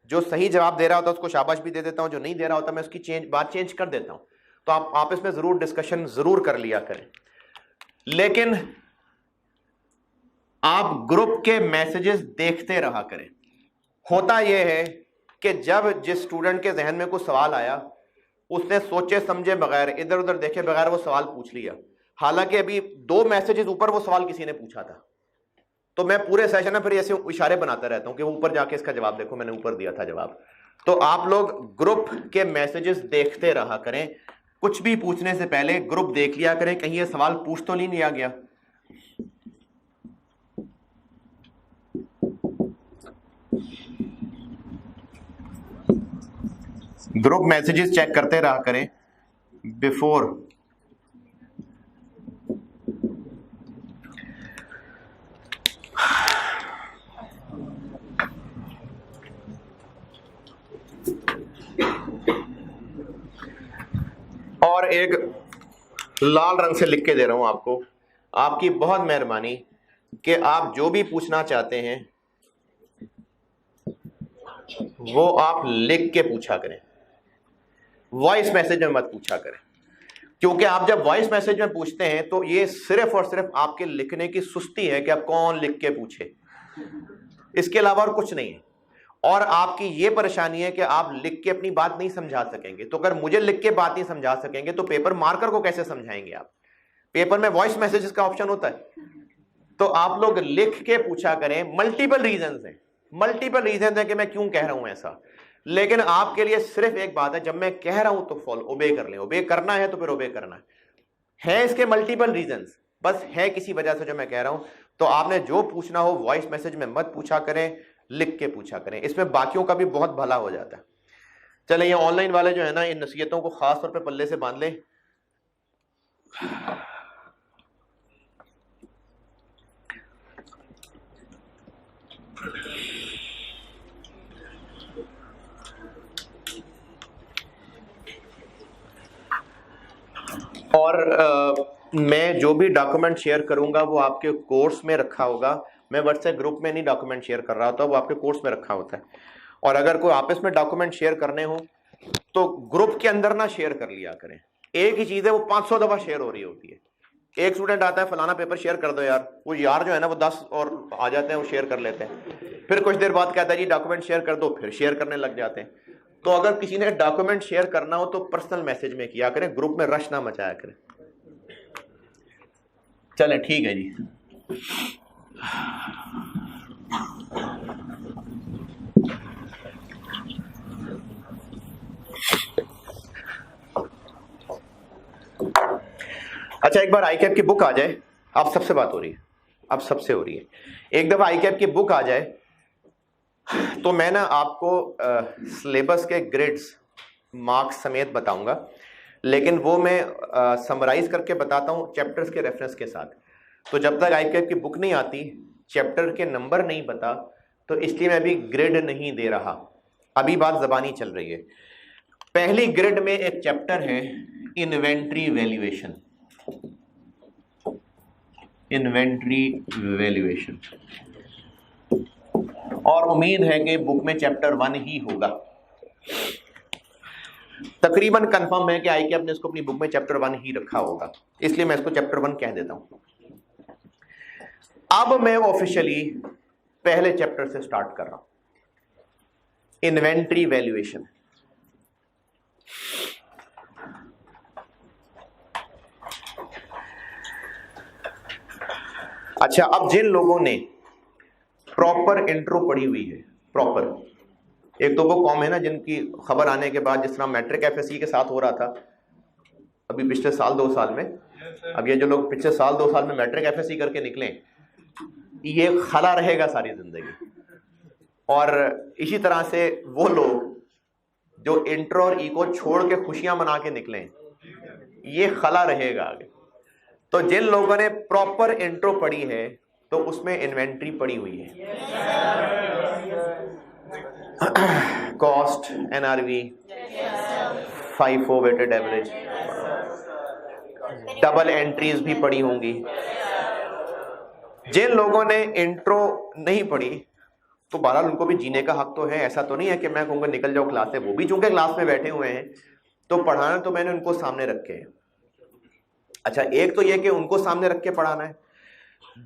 जो सही जवाब दे रहा होता है उसको शाबाश भी दे देता हूं, जो नहीं दे रहा होता मैं उसकी बात चेंज कर देता हूं। तो आप इसमें जरूर डिस्कशन जरूर कर लिया करें। लेकिन आप ग्रुप के मैसेजेस देखते रहा करें। होता यह है कि जब जिस स्टूडेंट के जहन में कुछ सवाल आया, उसने सोचे समझे बगैर, इधर उधर देखे बगैर वो सवाल पूछ लिया, हालांकि अभी 2 मैसेजेस ऊपर वो सवाल किसी ने पूछा था। तो मैं पूरे सेशन में फिर ऐसे इशारे बनाता रहता हूं कि ऊपर जाके इसका जवाब देखो, मैंने ऊपर दिया था जवाब। तो आप लोग ग्रुप के मैसेजेस देखते रहा करें। कुछ भी पूछने से पहले ग्रुप देख लिया करें, कहीं ये सवाल पूछ तो नहीं लिया गया। ग्रुप मैसेजेस चेक करते रहा करें बिफोर। और एक लाल रंग से लिख के दे रहा हूं आपको, आपकी बहुत मेहरबानी कि आप जो भी पूछना चाहते हैं वो आप लिख के पूछा करें, वॉइस मैसेज में मत पूछा करें। क्योंकि आप जब वॉइस मैसेज में पूछते हैं तो ये सिर्फ और सिर्फ आपके लिखने की सुस्ती है कि आप कौन लिख के पूछे, इसके अलावा और कुछ नहीं है। और आपकी ये परेशानी है कि आप लिख के अपनी बात नहीं समझा सकेंगे। तो अगर मुझे लिख के बात नहीं समझा सकेंगे तो पेपर मार्कर को कैसे समझाएंगे आप? पेपर में वॉइस मैसेजेस का ऑप्शन होता है। तो आप लोग लिख के पूछा करें। मल्टीपल रीजन है कि मैं क्यों कह रहा हूं ऐसा, लेकिन आपके लिए सिर्फ एक बात है, जब मैं कह रहा हूं तो फॉलो ओबे कर लें। ओबे करना है तो फिर ओबे करना है इसके मल्टीपल रीजंस, बस है किसी वजह से जो मैं कह रहा हूं। तो आपने जो पूछना हो वॉइस मैसेज में मत पूछा करें, लिख के पूछा करें, इसमें बाकियों का भी बहुत भला हो जाता है। चले ये ऑनलाइन वाले जो है ना, इन नसीहतों को खास तौर पे पल्ले से बांध लें। और मैं जो भी डॉक्यूमेंट शेयर करूंगा वो आपके कोर्स में रखा होगा। मैं व्हाट्सएप ग्रुप में नहीं डॉक्यूमेंट शेयर कर रहा होता, वो आपके कोर्स में रखा होता है। और अगर कोई आपस में डॉक्यूमेंट शेयर करने हो तो ग्रुप के अंदर ना शेयर कर लिया करें। एक ही चीज है वो 500 दफा शेयर हो रही होती है। एक स्टूडेंट आता है फलाना पेपर शेयर कर दो यार, वो यार जो है ना वो 10 और आ जाते हैं, वो शेयर कर लेते हैं। फिर कुछ देर बाद कहता है जी डॉक्यूमेंट शेयर कर दो, फिर शेयर करने लग जाते हैं। तो अगर किसी ने डॉक्यूमेंट शेयर करना हो तो पर्सनल मैसेज में किया करें, ग्रुप में रश ना मचाया करें। चलें ठीक है जी। अच्छा, एक बार आईकैप की बुक आ जाए, आप सबसे बात हो रही है, आप सबसे हो रही है, एक दफा आईकैप की बुक आ जाए तो मैं ना आपको सिलेबस के ग्रेड्स मार्क्स समेत बताऊंगा, लेकिन वो मैं समराइज करके बताता हूं चैप्टर्स के रेफरेंस के साथ। तो जब तक आईकैप की बुक नहीं आती, चैप्टर के नंबर नहीं पता, तो इसलिए मैं अभी ग्रेड नहीं दे रहा, अभी बात जबानी चल रही है। पहली ग्रेड में एक चैप्टर है इन्वेंट्री वैल्यूएशन, इन्वेंट्री वैल्यूएशन, और उम्मीद है कि बुक में चैप्टर 1 ही होगा। तकरीबन कंफर्म है कि आईकैप ने इसको अपनी बुक में चैप्टर 1 ही रखा होगा, इसलिए मैं इसको चैप्टर 1 कह देता हूं। अब मैं ऑफिशियली पहले चैप्टर से स्टार्ट कर रहा हूं, इन्वेंट्री वैल्यूएशन। अच्छा, अब जिन लोगों ने प्रॉपर इंट्रो पढ़ी हुई है, प्रॉपर, एक तो वो कॉम है ना जिनकी खबर आने के बाद, जिस तरह मैट्रिक एफएससी के साथ हो रहा था अभी पिछले साल 2 साल में, अब ये जो लोग पिछले साल 2 साल में मैट्रिक एफएससी करके निकले, ये खला रहेगा सारी जिंदगी। और इसी तरह से वो लोग जो इंट्रो और इको छोड़ के खुशियां मना के निकले, ये खला रहेगा आगे। तो जिन लोगों ने प्रॉपर इंट्रो पढ़ी है तो उसमें इन्वेंट्री पड़ी हुई है, cost, NRV, FIFO weighted average, double entries भी पड़ी होंगी। जिन लोगों ने इंट्रो नहीं पढ़ी तो बहरहाल उनको भी जीने का हक तो है, ऐसा तो नहीं है कि मैं कहूँगा निकल जाओ क्लास से, वो भी चूंकि क्लास में बैठे हुए हैं तो पढ़ाना तो मैंने उनको सामने रख के। अच्छा, एक तो ये कि उनको सामने रख के पढ़ाना है,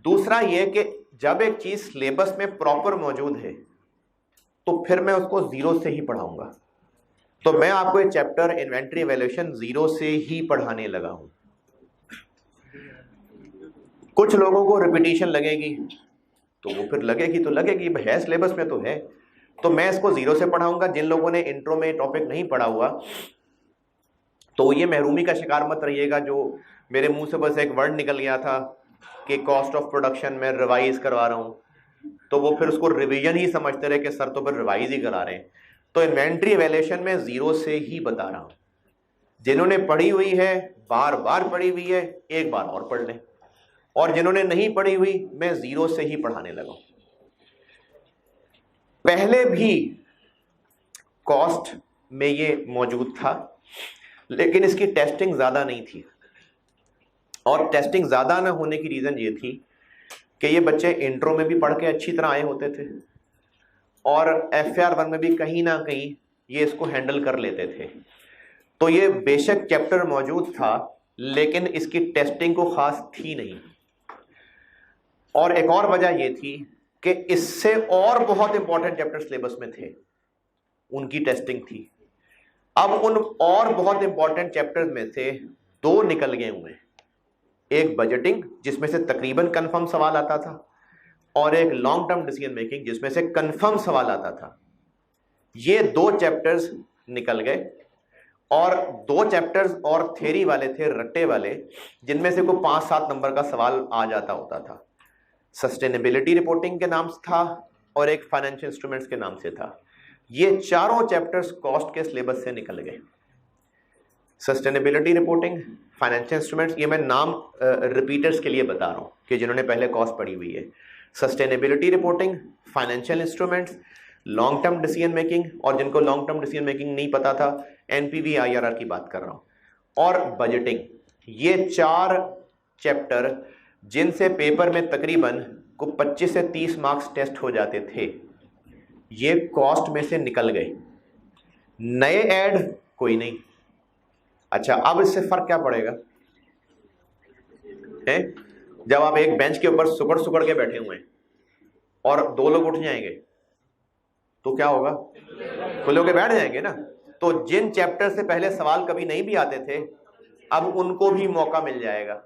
दूसरा ये कि जब एक चीज सिलेबस में प्रॉपर मौजूद है तो फिर मैं उसको जीरो से ही पढ़ाऊंगा। तो मैं आपको ये चैप्टर इन्वेंट्री वैल्यूएशन जीरो से ही पढ़ाने लगा हूं। कुछ लोगों को रिपीटिशन लगेगी तो वो फिर लगेगी तो लगेगी, है सिलेबस में तो है, तो मैं इसको जीरो से पढ़ाऊंगा। जिन लोगों ने इंट्रो में टॉपिक नहीं पढ़ा हुआ तो ये महरूमी का शिकार मत रहिएगा। जो मेरे मुंह से बस एक वर्ड निकल गया था कि कॉस्ट ऑफ प्रोडक्शन में रिवाइज करवा रहा हूं, तो वो फिर उसको रिवीजन ही समझते रहे कि सर तो फिर रिवाइज ही करा रहे हैं। तो इन्वेंट्री वैल्यूएशन में जीरो से ही बता रहा हूं। जिन्होंने पढ़ी हुई है, बार बार पढ़ी हुई है, एक बार और पढ़ लें, और जिन्होंने नहीं पढ़ी हुई मैं जीरो से ही पढ़ाने लगा। पहले भी कॉस्ट में ये मौजूद था, लेकिन इसकी टेस्टिंग ज्यादा नहीं थी, और टेस्टिंग ज्यादा ना होने की रीजन ये थी कि ये बच्चे इंट्रो में भी पढ़ के अच्छी तरह आए होते थे और FAR 1 में भी कहीं ना कहीं ये इसको हैंडल कर लेते थे। तो ये बेशक चैप्टर मौजूद था लेकिन इसकी टेस्टिंग को खास थी नहीं। और एक और वजह ये थी कि इससे और बहुत इंपॉर्टेंट चैप्टर सिलेबस में थे, उनकी टेस्टिंग थी। अब उन और बहुत इंपॉर्टेंट चैप्टर्स में से 2 निकल गए हुए हैं, एक बजटिंग जिसमें से तकरीबन कंफर्म सवाल आता था, और एक लॉन्ग टर्म डिसीजन मेकिंग जिसमें से कंफर्म सवाल आता था। ये 2 चैप्टर्स निकल गए, और 2 चैप्टर्स और थ्योरी वाले थे, रट्टे वाले, जिनमें से कोई 5-7 नंबर का सवाल आ जाता होता था। सस्टेनेबिलिटी रिपोर्टिंग के नाम से था और एक फाइनेंशियल इंस्ट्रूमेंट्स के नाम से था। ये चारों चैप्टर्स कॉस्ट के सिलेबस से निकल गए। सस्टेनेबिलिटी रिपोर्टिंग, फाइनेंशियल इंस्ट्रूमेंट्स, ये मैं नाम रिपीटर्स के लिए बता रहा हूँ कि जिन्होंने पहले कॉस्ट पढ़ी हुई है। Sustainability reporting, financial instruments, long term decision making, और जिनको लॉन्ग टर्म डिसीजन मेकिंग नहीं पता था, NPV IRR की बात कर रहा हूँ, और बजटिंग। ये 4 चैप्टर जिनसे पेपर में तकरीबन को 25 से 30 मार्क्स टेस्ट हो जाते थे, ये कॉस्ट में से निकल गए। नए ऐड कोई नहीं। अच्छा, अब इससे फर्क क्या पड़ेगा है? जब आप एक बेंच के ऊपर सुकड़ सुकड़ के बैठे हुए हैं और 2 लोग उठ जाएंगे तो क्या होगा, खुले होके बैठ जाएंगे ना। तो जिन चैप्टर से पहले सवाल कभी नहीं भी आते थे, अब उनको भी मौका मिल जाएगा।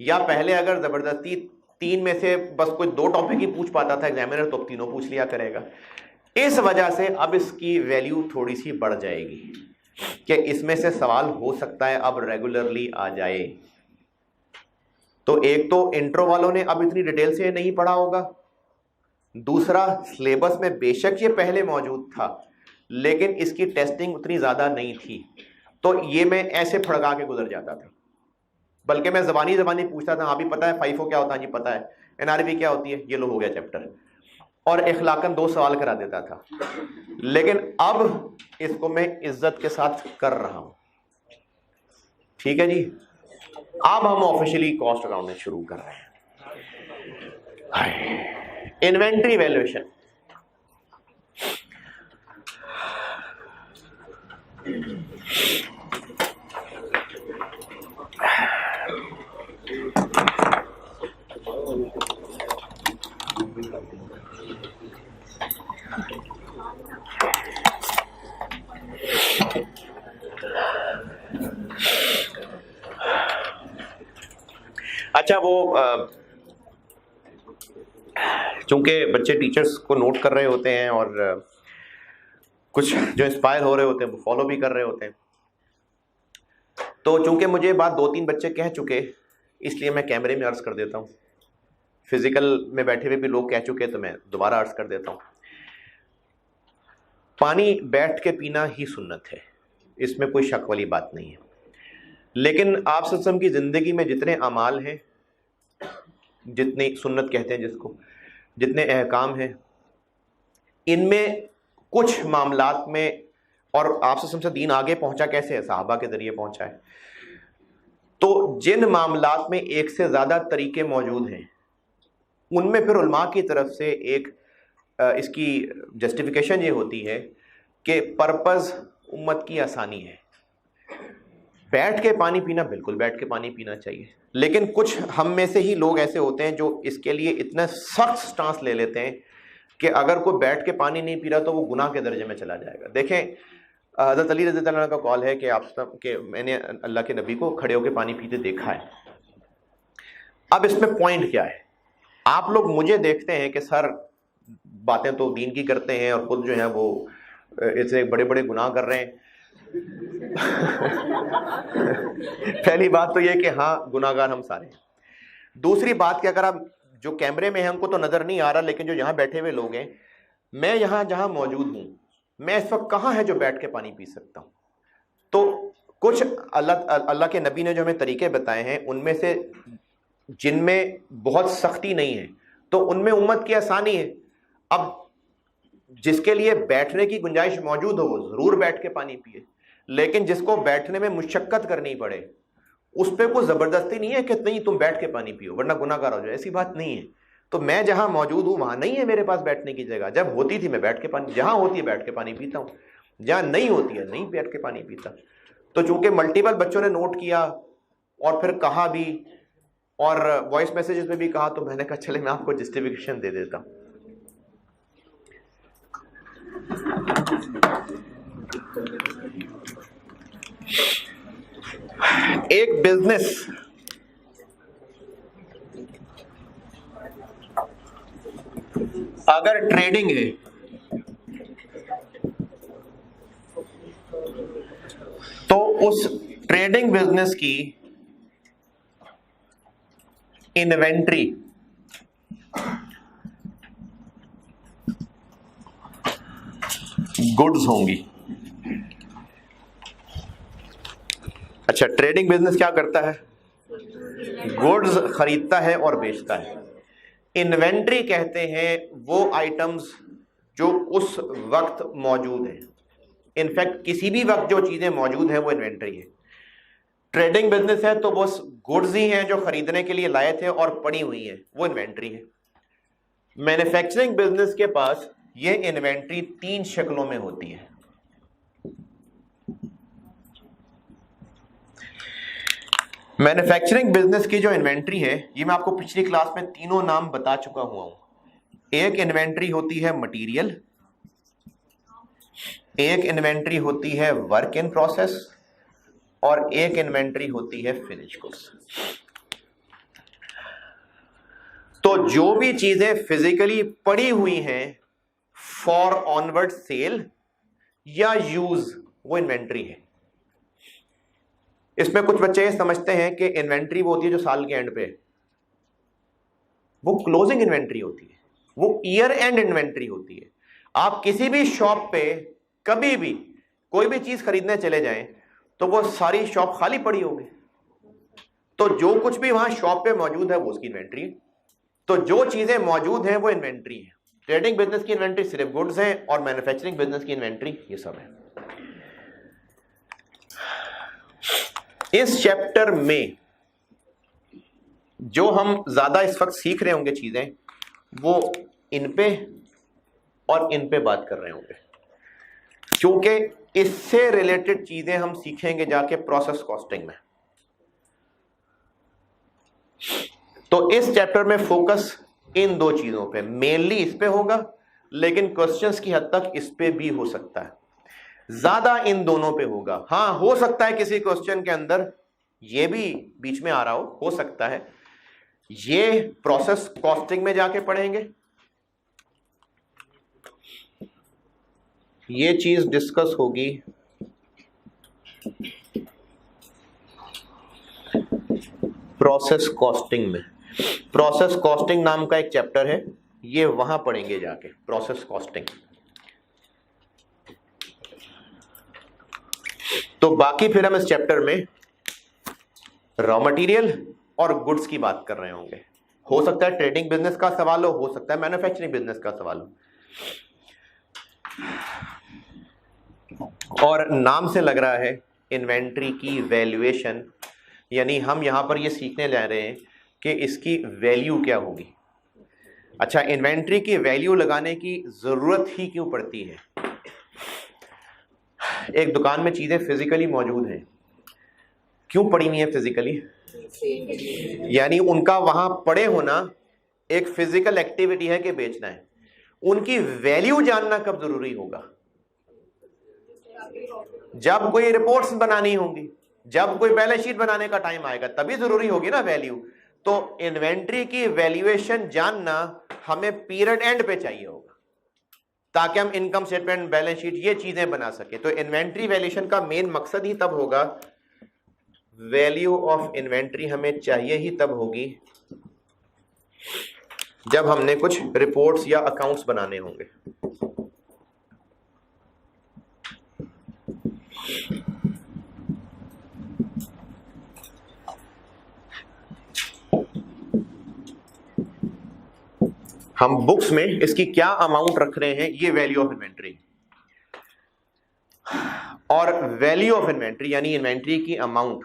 या पहले अगर जबरदस्ती 3 में से बस कोई 2 टॉपिक ही पूछ पाता था एग्जामिनर, तो अब तीनों पूछ लिया करेगा। इस वजह से अब इसकी वैल्यू थोड़ी सी बढ़ जाएगी कि इसमें से सवाल हो सकता है अब रेगुलरली आ जाए। तो एक तो इंट्रो वालों ने अब इतनी डिटेल से नहीं पढ़ा होगा, दूसरा सिलेबस में बेशक ये पहले मौजूद था लेकिन इसकी टेस्टिंग उतनी ज्यादा नहीं थी, तो ये मैं ऐसे फड़का के गुजर जाता था। बल्कि मैं जबानी पूछता था, हाँ भी पता है फाइफो क्या होता है जी, पता है एनआरबी क्या होती है, ये लो हो गया चैप्टर, और इखलाकन 2 सवाल करा देता था। लेकिन अब इसको मैं इज्जत के साथ कर रहा हूं। ठीक है जी, अब हम ऑफिशियली कॉस्ट अकाउंटिंग शुरू कर रहे हैं। इन्वेंट्री वैल्यूएशन, अच्छा वो चूंकि बच्चे टीचर्स को नोट कर रहे होते हैं और कुछ जो इंस्पायर हो रहे होते हैं वो फॉलो भी कर रहे होते हैं, तो चूंकि मुझे बात 2-3 बच्चे कह चुके इसलिए मैं कैमरे में अर्ज कर देता हूँ। फिजिकल में बैठे हुए भी लोग कह चुके तो मैं दोबारा अर्ज कर देता हूँ। पानी बैठ के पीना ही सुन्नत है, इसमें कोई शक वाली बात नहीं है। लेकिन आप सल्लल्लाहु की ज़िंदगी में जितने अमाल हैं, जितनी सुन्नत कहते हैं जिसको, जितने अहकाम हैं, इनमें कुछ मामलात में, और आप सल्लल्लाहु से दीन आगे पहुंचा कैसे है, सहाबा के जरिए पहुंचा है, तो जिन मामलात में एक से ज़्यादा तरीके मौजूद हैं उनमें फिर उलमा की तरफ से एक इसकी जस्टिफिकेशन ये होती है कि पर्पज़ उम्मत की आसानी है। बैठ के पानी पीना, बिल्कुल बैठ के पानी पीना चाहिए, लेकिन कुछ हम में से ही लोग ऐसे होते हैं जो इसके लिए इतना सख्त स्टांस ले लेते हैं कि अगर कोई बैठ के पानी नहीं पी रहा तो वो गुनाह के दर्जे में चला जाएगा। देखें, हज़रत अली रज़ी अल्लाह अन्हु का कॉल है कि आप कि मैंने अल्लाह के नबी को खड़े होकर पानी पीते देखा है। अब इसमें पॉइंट क्या है, आप लोग मुझे देखते हैं कि सर बातें तो दीन की करते हैं और खुद जो है वो इससे बड़े बड़े गुनाह कर रहे हैं। पहली बात तो ये कि हाँ गुनाहगार हम सारे हैं। दूसरी बात कि अगर आप जो कैमरे में हैं हमको तो नजर नहीं आ रहा, लेकिन जो यहाँ बैठे हुए लोग हैं, मैं यहाँ जहाँ मौजूद हूँ, मैं इस वक्त कहाँ है जो बैठ के पानी पी सकता हूँ। तो कुछ अल्लाह के नबी ने जो हमें तरीके बताए हैं उनमें से जिनमें बहुत सख्ती नहीं है तो उनमें उम्मत की आसानी है। अब जिसके लिए बैठने की गुंजाइश मौजूद हो वो जरूर बैठ के पानी पिए, लेकिन जिसको बैठने में मुशक्कत करनी पड़े उस पर कोई जबरदस्ती नहीं है कि नहीं तुम बैठ के पानी पियो वरना गुनाहगार हो जाए, ऐसी बात नहीं है। तो मैं जहां मौजूद हूं वहां नहीं है मेरे पास बैठने की जगह, जब होती थी मैं बैठ के पानी, जहां होती है बैठ के पानी पीता हूं, जहां नहीं होती है नहीं बैठ के पानी पीता। तो चूंकि मल्टीपल बच्चों ने नोट किया और फिर कहा भी और वॉइस मैसेजेस में भी कहा, तो मैंने कहा चले मैं आपको जस्टिफिकेशन दे देता हूं। एक बिजनेस अगर ट्रेडिंग है तो उस ट्रेडिंग बिजनेस की इन्वेंट्री गुड्स होंगी। अच्छा, ट्रेडिंग बिजनेस क्या करता है? गुड्स खरीदता है और बेचता है। इन्वेंट्री कहते हैं वो आइटम्स जो उस वक्त मौजूद हैं। इनफैक्ट किसी भी वक्त जो चीजें मौजूद हैं वो इन्वेंट्री है। ट्रेडिंग बिजनेस है तो बस गुड्स ही हैं जो खरीदने के लिए लाए थे और पड़ी हुई हैं, वो इन्वेंट्री है। मैन्युफैक्चरिंग बिजनेस के पास ये इन्वेंट्री 3 शक्लों में होती है। मैन्युफैक्चरिंग बिजनेस की जो इन्वेंट्री है ये मैं आपको पिछली क्लास में तीनों नाम बता चुका हुआ हूं। एक इन्वेंट्री होती है मटेरियल, एक इन्वेंट्री होती है वर्क इन प्रोसेस और एक इन्वेंट्री होती है फिनिश गुड्स। तो जो भी चीजें फिजिकली पड़ी हुई हैं फॉर ऑनवर्ड सेल या यूज, वो इन्वेंट्री है। इसमें कुछ बच्चे ये समझते हैं कि इन्वेंट्री वो होती है जो साल के एंड पे, वो क्लोजिंग इन्वेंट्री होती है, वो ईयर एंड इन्वेंट्री होती है। आप किसी भी शॉप पे कभी भी कोई भी चीज खरीदने चले जाएं तो वो सारी शॉप खाली पड़ी होगी, तो जो कुछ भी वहां शॉप पे मौजूद है वो उसकी इन्वेंट्री है। तो जो चीजें मौजूद हैं वो इन्वेंट्री है। ट्रेडिंग बिजनेस की इन्वेंट्री सिर्फ गुड्स है और मैन्युफैक्चरिंग बिजनेस की इन्वेंट्री ये सब है। इस चैप्टर में जो हम ज्यादा इस वक्त सीख रहे होंगे चीजें, वो इन पे और इन पे बात कर रहे होंगे, क्योंकि इससे रिलेटेड चीजें हम सीखेंगे जाके प्रोसेस कॉस्टिंग में। तो इस चैप्टर में फोकस इन दो चीजों पे, मेनली इस पे होगा, लेकिन क्वेश्चंस की हद तक इस पे भी हो सकता है, ज्यादा इन दोनों पे होगा। हाँ, हो सकता है किसी क्वेश्चन के अंदर ये भी बीच में आ रहा हो सकता है। ये प्रोसेस कॉस्टिंग में जाके पढ़ेंगे, ये चीज डिस्कस होगी प्रोसेस कॉस्टिंग में। प्रोसेस कॉस्टिंग नाम का एक चैप्टर है, ये वहां पढ़ेंगे जाके, प्रोसेस कॉस्टिंग। तो बाकी फिर हम इस चैप्टर में रॉ मटेरियल और गुड्स की बात कर रहे होंगे। हो सकता है ट्रेडिंग बिजनेस का सवाल हो सकता है मैन्युफैक्चरिंग बिजनेस का सवाल हो। और नाम से लग रहा है इन्वेंट्री की वैल्यूएशन, यानी हम यहां पर ये सीखने जा रहे हैं कि इसकी वैल्यू क्या होगी। अच्छा, इन्वेंट्री की वैल्यू लगाने की जरूरत ही क्यों पड़ती है? एक दुकान में चीजें फिजिकली मौजूद हैं, क्यों पड़ी हुई है फिजिकली? यानी उनका वहां पड़े होना एक फिजिकल एक्टिविटी है कि बेचना है। उनकी वैल्यू जानना कब जरूरी होगा? जब कोई रिपोर्ट्स बनानी होंगी, जब कोई बैलेंस शीट बनाने का टाइम आएगा, तभी जरूरी होगी ना वैल्यू। तो इन्वेंट्री की वैल्यूएशन जानना हमें पीरियड एंड पे चाहिए होगा, ताकि हम इनकम स्टेटमेंट, बैलेंस शीट, ये चीजें बना सके। तो इन्वेंट्री वैल्यूएशन का मेन मकसद ही तब होगा, वैल्यू ऑफ इन्वेंट्री हमें चाहिए ही तब होगी जब हमने कुछ रिपोर्ट्स या अकाउंट्स बनाने होंगे। हम बुक्स में इसकी क्या अमाउंट रख रहे हैं, ये वैल्यू ऑफ इन्वेंट्री। और वैल्यू ऑफ इन्वेंट्री यानी इन्वेंट्री की अमाउंट,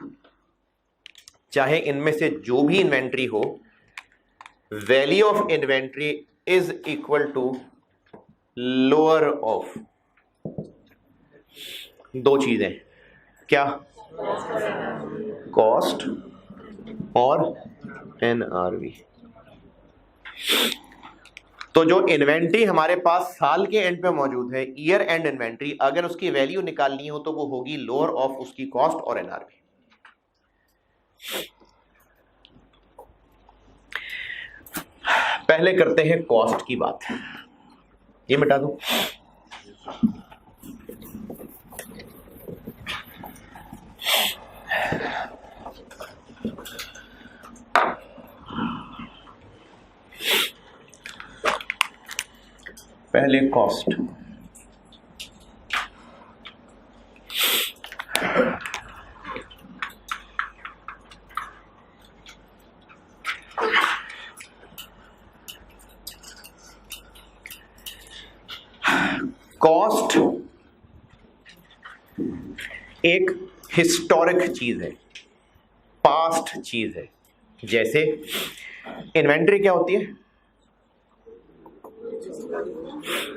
चाहे इनमें से जो भी इन्वेंट्री हो, value of inventory is equal to lower of दो चीजें, क्या? कॉस्ट और एनआरवी। तो जो इन्वेंट्री हमारे पास साल के एंड पे मौजूद है, ईयर एंड इन्वेंट्री, अगर उसकी वैल्यू निकालनी हो तो वो होगी लोअर ऑफ उसकी कॉस्ट और एनआरवी। पहले करते हैं कॉस्ट की बात। ये मिटा दूं। पहले कॉस्ट। कॉस्ट एक हिस्टोरिक चीज है, पास्ट चीज है। जैसे इन्वेंट्री क्या होती है?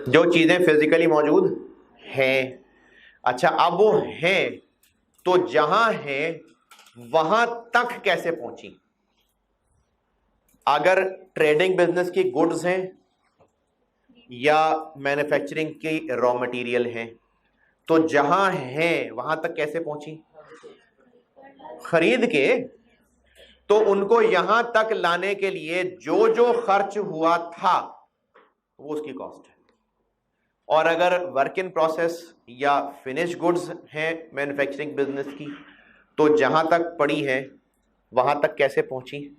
जो चीजें फिजिकली मौजूद हैं। अच्छा, अब वो हैं तो जहां है वहां तक कैसे पहुंची? अगर ट्रेडिंग बिजनेस की गुड्स हैं या मैन्युफैक्चरिंग की रॉ मटेरियल हैं, तो जहां है वहां तक कैसे पहुंची? खरीद के। तो उनको यहां तक लाने के लिए जो जो खर्च हुआ था वो उसकी कॉस्ट है। और अगर वर्क इन प्रोसेस या फिनिश गुड्स हैं मैन्युफैक्चरिंग बिजनेस की, तो जहां तक पड़ी है वहां तक कैसे पहुंची?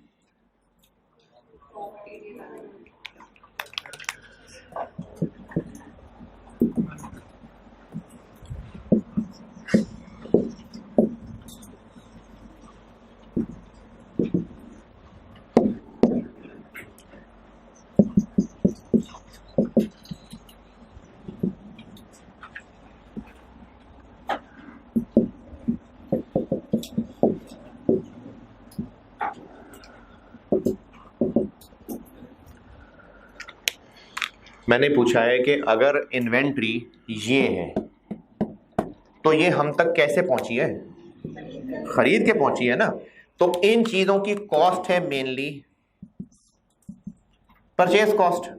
मैंने पूछा है कि अगर इन्वेंट्री ये है तो ये हम तक कैसे पहुंची है? खरीद के पहुंची है ना। तो इन चीजों की कॉस्ट है मेनली परचेज कॉस्ट,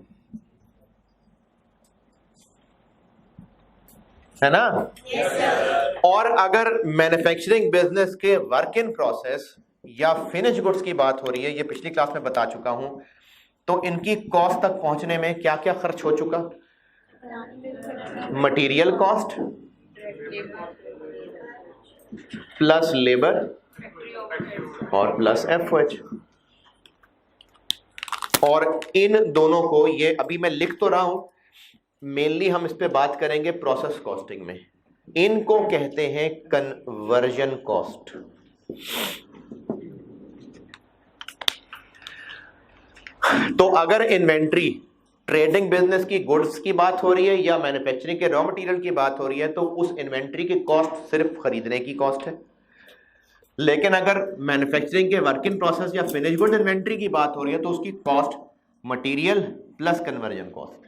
है ना? और अगर मैन्युफैक्चरिंग बिजनेस के वर्क इन प्रोसेस या फिनिश गुड्स की बात हो रही है, ये पिछली क्लास में बता चुका हूं, तो इनकी कॉस्ट तक पहुंचने में क्या क्या खर्च हो चुका? मटेरियल कॉस्ट प्लस लेबर और प्लस एफओएच। और इन दोनों को, ये अभी मैं लिख तो रहा हूं, मेनली हम इस पे बात करेंगे प्रोसेस कॉस्टिंग में। इनको कहते हैं कन्वर्जन कॉस्ट। तो अगर इन्वेंट्री ट्रेडिंग बिजनेस की गुड्स की बात हो रही है या मैन्युफैक्चरिंग के रॉ मटेरियल की बात हो रही है, तो उस इन्वेंट्री की कॉस्ट सिर्फ खरीदने की कॉस्ट है। लेकिन अगर मैन्युफैक्चरिंग के वर्क इन प्रोसेस या फिनिश गुड इन्वेंट्री की बात हो रही है, तो उसकी cost material plus conversion cost.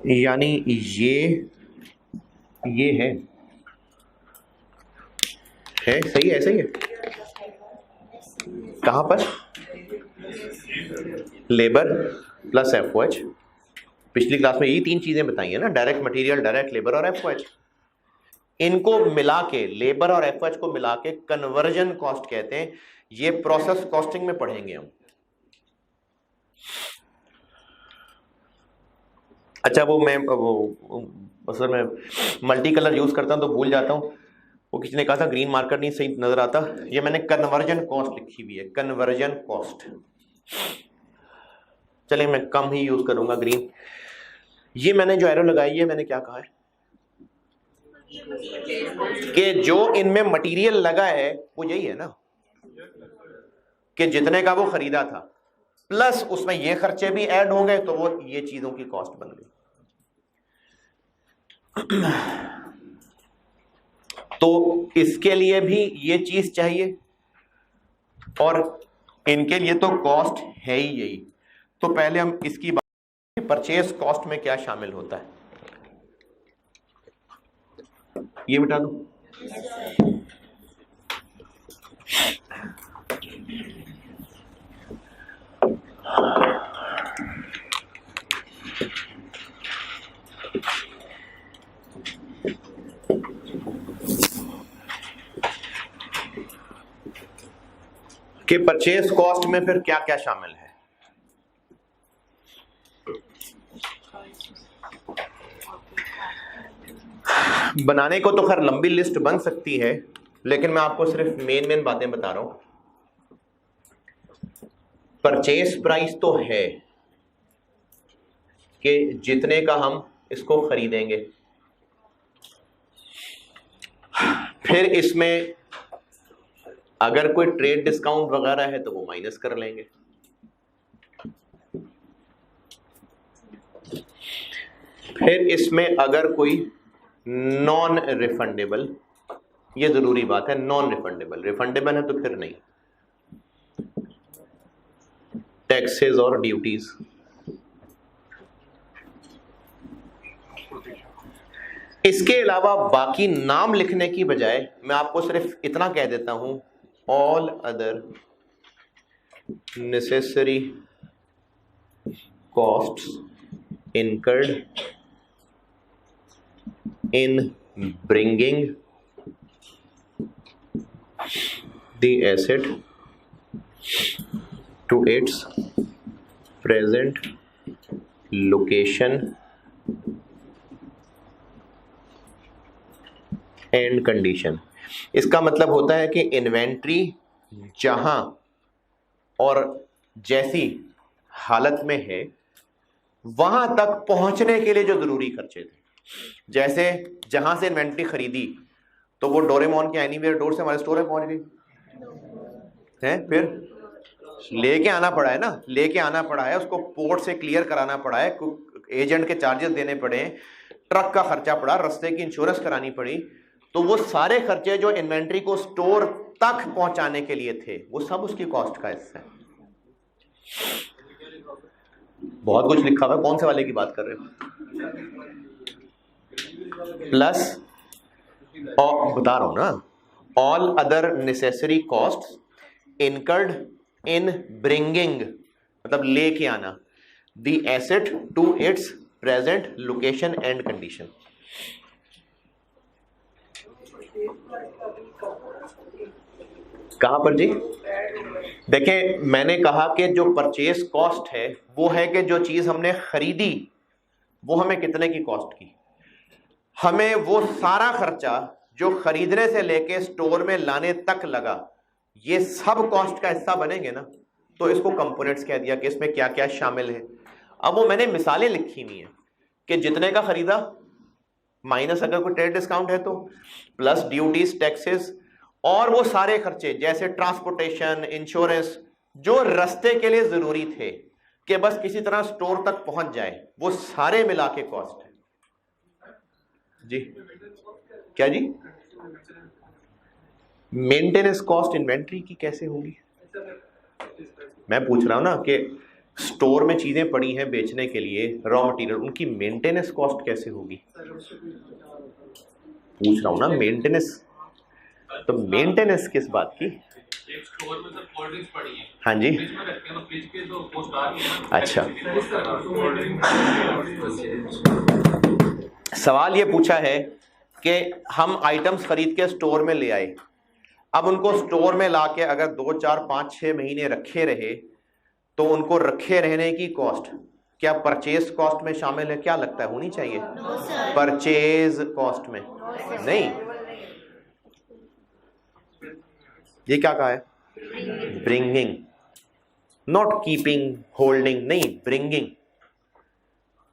यानी ये है सही है, सही है। कहां पर? Labour plus FOH. पिछली क्लास में यही तीन चीजें बताई है ना, डायरेक्ट मटेरियल, डायरेक्ट लेबर और एफओएच। इनको मिला के, लेबर और एफओएच को मिला के कन्वर्जन कॉस्ट कहते हैं। ये प्रोसेस कॉस्टिंग में पढ़ेंगे हम। अच्छा, असल में मल्टी कलर यूज करता हूं तो भूल जाता हूं। वो किसी ने कहा था ग्रीन मार्कर नहीं सही नजर आता, ये मैंने कन्वर्जन कॉस्ट लिखी हुई है, कन्वर्जन कॉस्ट। चलिए मैं कम ही यूज करूंगा ग्रीन। ये मैंने जो एरो लगाई है, मैंने क्या कहा है कि जो इनमें मटेरियल लगा है वो यही है ना, कि जितने का वो खरीदा था प्लस उसमें ये खर्चे भी ऐड हो गए, तो वो ये चीजों की कॉस्ट बन गई। तो इसके लिए भी ये चीज चाहिए और इनके लिए तो कॉस्ट है ही यही। तो पहले हम इसकी बात, परचेज कॉस्ट में क्या शामिल होता है, ये बता दो। कि परचेज कॉस्ट में फिर क्या क्या शामिल है? बनाने को तो खैर लंबी लिस्ट बन सकती है, लेकिन मैं आपको सिर्फ मेन बातें बता रहा हूं। परचेज प्राइस तो है कि जितने का हम इसको खरीदेंगे, फिर इसमें अगर कोई ट्रेड डिस्काउंट वगैरह है तो वो माइनस कर लेंगे। फिर इसमें अगर कोई नॉन रिफंडेबल, ये जरूरी बात है, नॉन रिफंडेबल, रिफंडेबल है तो फिर नहीं, टैक्सेस और ड्यूटीज। इसके अलावा बाकी नाम लिखने की बजाय मैं आपको सिर्फ इतना कह देता हूं, all other necessary costs incurred in bringing the asset to its present location and condition। इसका मतलब होता है कि इन्वेंट्री जहां और जैसी हालत में है वहां तक पहुंचने के लिए जो जरूरी खर्चे थे, जैसे जहां से इन्वेंट्री खरीदी तो वो डोरेमोन के एनीवेयर डोर से हमारे स्टोर में पहुंच गई है, फिर लेके आना पड़ा है ना, लेके आना पड़ा है, उसको पोर्ट से क्लियर कराना पड़ा है, एजेंट के चार्जेस देने पड़े, ट्रक का खर्चा पड़ा, रास्ते की इंश्योरेंस करानी पड़ी, तो वो सारे खर्चे जो इन्वेंट्री को स्टोर तक पहुंचाने के लिए थे वो सब उसकी कॉस्ट का हिस्सा है। बहुत कुछ लिखा हुआ है, कौन से वाले की बात कर रहे हो? प्लस बता रहा हूं ना, all other necessary cost incurred in bringing मतलब लेके आना the asset to its present location and condition. कहां पर जी? देखें, मैंने कहा कि जो परचेज कॉस्ट है वो है कि जो चीज हमने खरीदी वो हमें कितने की कॉस्ट की, हमें वो सारा खर्चा जो खरीदने से लेके स्टोर में लाने तक लगा ये सब कॉस्ट का हिस्सा बनेंगे ना, तो इसको कंपोनेंट्स कह दिया कि इसमें क्या क्या शामिल है। अब वो मैंने मिसालें लिखी हुई हैं कि जितने का खरीदा माइनस अगर कोई ट्रेड डिस्काउंट है तो प्लस ड्यूटीज टैक्सेस और वो सारे खर्चे जैसे ट्रांसपोर्टेशन इंश्योरेंस जो रास्ते के लिए जरूरी थे कि बस किसी तरह स्टोर तक पहुंच जाए, वो सारे मिला के कॉस्ट है जी। क्या जी? मेंटेनेंस कॉस्ट इन्वेंट्री की कैसे होगी? मैं पूछ रहा हूं ना कि स्टोर में चीजें पड़ी हैं बेचने के लिए, रॉ मटेरियल, उनकी मेंटेनेंस कॉस्ट कैसे होगी? पूछ रहा हूं ना मेंटेनेंस, तो मेंटेनेंस किस बात की? एक स्टोर में सब कोल्ड ड्रिंक्स पड़ी हैं, हाँ जी, फ्रिज में रखते हैं तो फ्रिज के तो कॉस्ट आ रही है ना। अच्छा, सवाल ये पूछा है कि हम आइटम्स खरीद के स्टोर में ले आए, अब उनको स्टोर में लाके अगर 2, 4, 5, 6 महीने रखे रहे तो उनको रखे रहने की कॉस्ट क्या परचेज कॉस्ट में शामिल है? क्या लगता है होनी चाहिए? परचेज कॉस्ट में नहीं। ये क्या कहा है? ब्रिंगिंग, नॉट कीपिंग होल्डिंग, नहीं ब्रिंगिंग।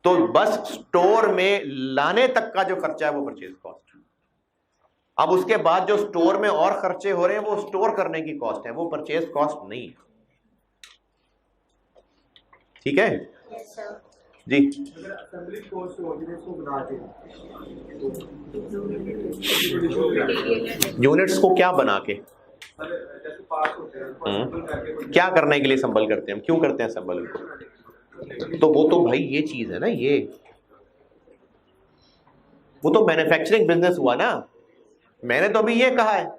तो बस स्टोर में लाने तक का जो खर्चा है वो परचेज कॉस्ट। अब उसके बाद जो स्टोर में और खर्चे हो रहे हैं वो स्टोर करने की कॉस्ट है, वो परचेज कॉस्ट नहीं है। ठीक है जी? यूनिट्स को क्या बना के क्या करने के लिए संबल करते हैं हम? क्यों करते हैं संबल? तो वो तो भाई ये चीज है ना, ये वो तो मैन्युफैक्चरिंग बिजनेस हुआ ना। मैंने तो अभी ये कहा है,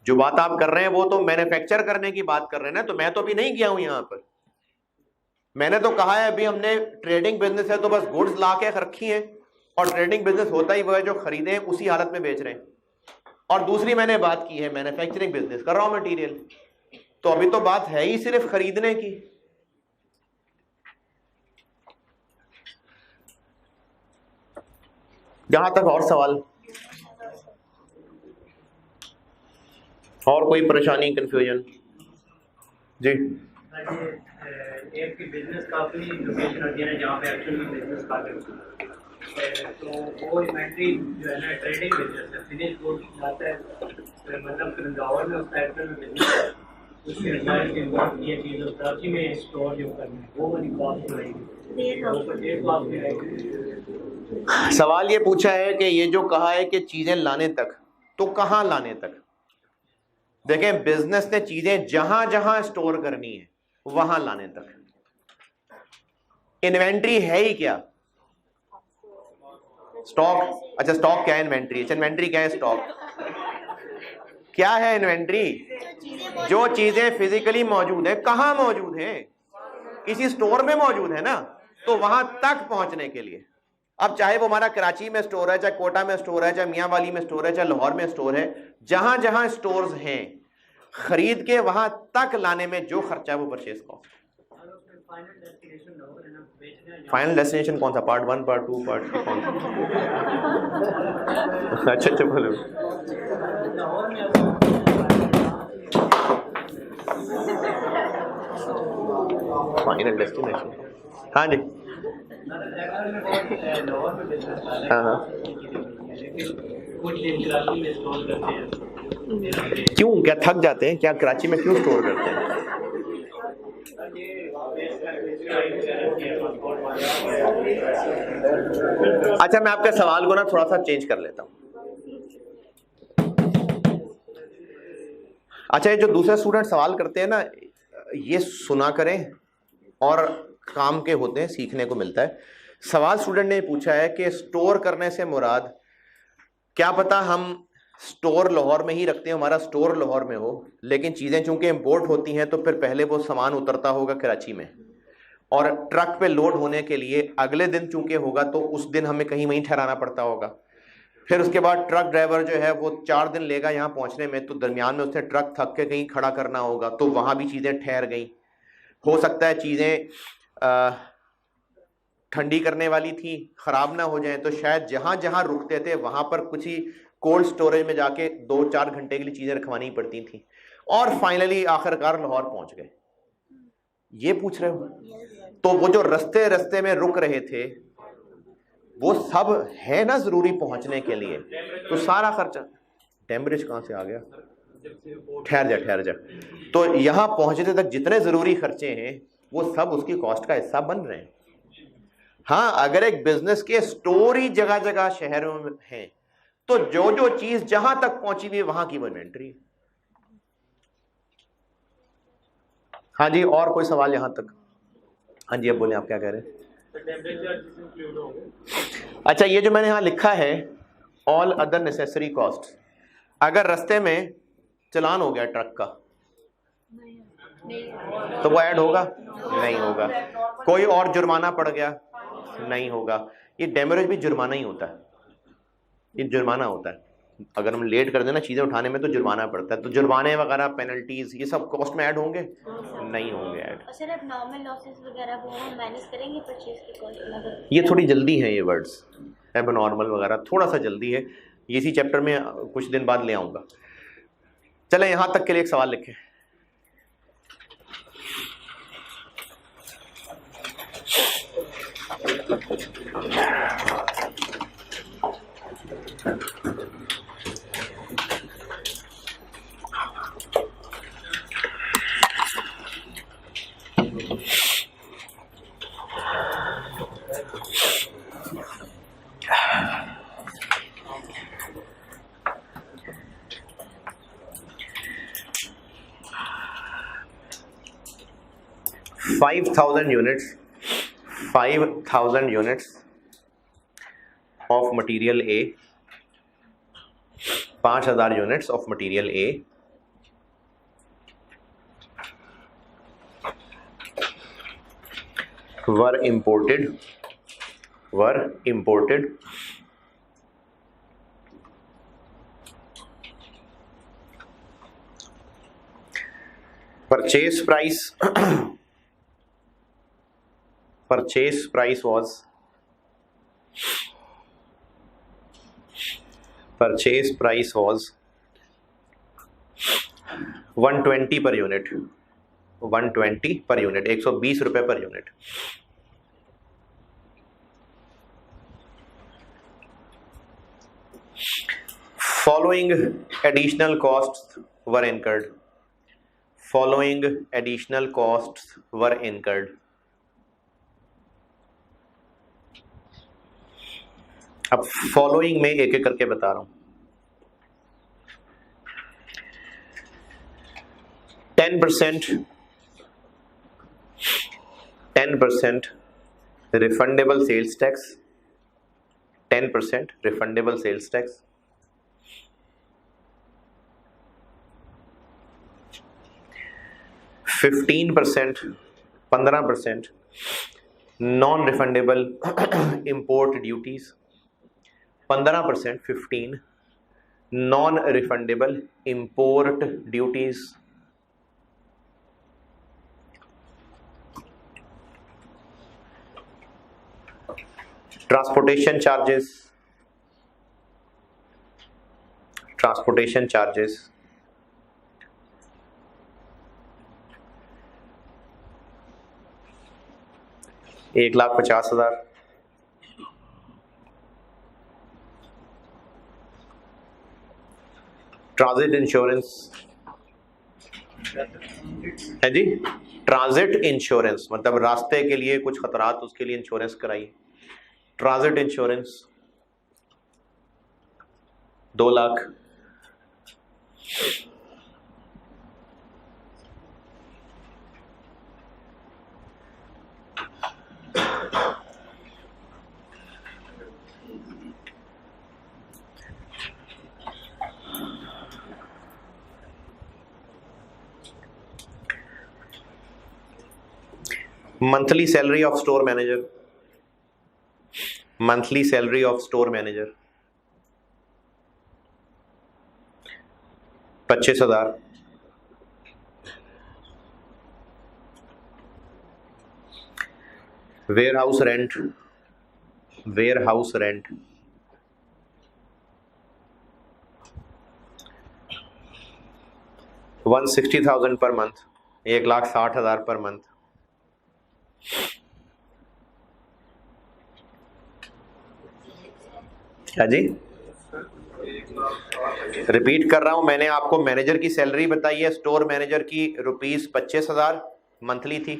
जो बात आप कर रहे हैं वो तो मैन्युफैक्चर करने की बात कर रहे हैं ना, तो मैं तो अभी नहीं गया हूं यहां पर। मैंने तो कहा है अभी हमने ट्रेडिंग बिजनेस है तो बस गुड्स ला के रखी हैं, और ट्रेडिंग बिजनेस होता ही वो है जो खरीदे हैं उसी हालत में बेच रहे हैं। और दूसरी मैंने बात की है मैन्युफैक्चरिंग बिजनेस का रॉ मटेरियल, तो अभी तो बात है ही सिर्फ खरीदने की। यहां तक और सवाल और कोई परेशानी कंफ्यूजन जी? एक की बिजनेस काफी लोकेशन होती है ना जहाँ पे एक्चुअली बिजनेस काफी होती है, तो वो इन्वेंट्री जो है ना ट्रेडिंग बिजनेस है, फिनिश गुड्स लाता है, मतलब फिर में उसका एक्चुअल में बिजनेस उसके अंदर के इन्वॉल्व ये चीज़ होता है उसी में स्टोर जो करना है वो वाली कॉस्ट रहेगी, वो परचेज कॉस्ट भी रहेगी। सवाल ये पूछा है कि ये जो कहा है कि चीजें लाने तक, तो कहाँ लाने तक? देखें, बिजनेस ने चीजें जहां जहां स्टोर करनी है वहां लाने तक। इन्वेंट्री है ही क्या? स्टॉक। अच्छा, स्टॉक क्या है? इन्वेंट्री। अच्छा, इन्वेंट्री क्या है? स्टॉक। क्या है इन्वेंट्री? जो चीजें फिजिकली मौजूद है। कहाँ मौजूद है? किसी स्टोर में मौजूद है ना, तो वहां तक पहुंचने के लिए, अब चाहे वो हमारा कराची में स्टोर है, चाहे कोटा में स्टोर है, चाहे मियां वाली में स्टोर है, चाहे लाहौर में स्टोर है, जहां जहां स्टोर्स हैं, खरीद के वहां तक लाने में जो खर्चा है वो परचेज कॉस्ट। फाइनल डेस्टिनेशन कौन सा? पार्ट 1, पार्ट 2, पार्ट 3 कौन सा? अच्छा बोलो। फाइनल डेस्टिनेशन, हाँ जी, हाँ। क्यों, क्या थक जाते हैं क्या? कराची में क्यों स्टोर करते हैं? अच्छा, मैं आपके सवाल को ना थोड़ा सा चेंज कर लेता हूं। अच्छा, ये जो दूसरे स्टूडेंट सवाल करते हैं ना, ये सुना करें और काम के होते हैं, सीखने को मिलता है। सवाल स्टूडेंट ने पूछा है कि स्टोर करने से मुराद, क्या पता हम स्टोर लाहौर में ही रखते हैं, हमारा स्टोर लाहौर में हो, लेकिन चीज़ें चूंकि इंपोर्ट होती हैं तो फिर पहले वो सामान उतरता होगा कराची में, और ट्रक पे लोड होने के लिए अगले दिन चूंकि होगा तो उस दिन हमें कहीं वहीं ठहराना पड़ता होगा। फिर उसके बाद ट्रक ड्राइवर जो है वो 4 दिन लेगा यहाँ पहुँचने में, तो दरमियान में उसने ट्रक थक के कहीं खड़ा करना होगा, तो वहाँ भी चीज़ें ठहर गई। हो सकता है चीज़ें ठंडी करने वाली थी, ख़राब ना हो जाए, तो शायद जहाँ जहाँ रुकते थे वहाँ पर कुछ ही कोल्ड स्टोरेज में जाके 2-4 घंटे के लिए चीज़ें रखवानी पड़ती थी, और फाइनली आखिरकार लाहौर पहुँच गए। ये पूछ रहे हो? तो वो जो रस्ते में रुक रहे थे वो सब है ना ज़रूरी पहुँचने के लिए, तो सारा खर्चा। टेम्परेज कहाँ से आ गया? ठहर जा। तो यहाँ पहुँचने तक जितने ज़रूरी खर्चे हैं वो सब उसकी कॉस्ट का हिस्सा बन रहे हैं। हाँ, अगर एक बिजनेस के स्टोर ही जगह जगह शहरों में हैं, तो जो जो चीज जहां तक पहुंची हुई वहां की वो इन्वेंट्री। हाँ जी, और कोई सवाल यहां तक? हाँ जी, अब बोले, आप क्या कह रहे हैं? अच्छा, ये जो मैंने यहां लिखा है ऑल अदर नेसेसरी कॉस्ट, अगर रास्ते में चलान हो गया ट्रक का तो वो ऐड होगा? नहीं होगा। कोई और जुर्माना पड़ गया? नहीं होगा। ये डेमरेज भी जुर्माना ही होता है, ये जुर्माना होता है। अगर हम लेट कर देना चीज़ें उठाने में तो जुर्माना पड़ता है, तो जुर्माने वगैरह, पेनल्टीज, ये सब कॉस्ट में ऐड होंगे? नहीं होंगे ऐड। सर, अब नॉर्मल लॉसेस वगैरह वो हम मैनेज करेंगे परचेज की कॉस्ट? ये थोड़ी जल्दी है, ये वर्ड्स एबनॉर्मल वगैरह थोड़ा सा जल्दी है, ये इसी चैप्टर में कुछ दिन बाद ले आऊँगा। चलें, यहाँ तक के लिए एक सवाल लिखें। $5,000 units of material A, 5,000 units of material A were imported purchase price was $120 per unit, 120 per unit, 120 रुपए per unit. Following additional costs were incurred. अब फॉलोइंग में एक एक करके बता रहा हूं। 10% refundable sales tax, 10% refundable sales tax, 15%, 15% non refundable import duties, 15%, 15 non refundable import duties, transportation charges, transportation charges, $1,50,000, transit insurance है जी, ट्रांजिट इंश्योरेंस मतलब रास्ते के लिए कुछ खतरात, उसके लिए इंश्योरेंस कराई, transit insurance 2 lakh, monthly salary of store manager, monthly salary of store manager 25,000, warehouse rent, warehouse rent 160,000 per month, 1,60,000 per month. क्या जी, रिपीट कर रहा हूं, मैंने आपको मैनेजर की सैलरी बताई है, स्टोर मैनेजर की ₹25,000 मंथली थी।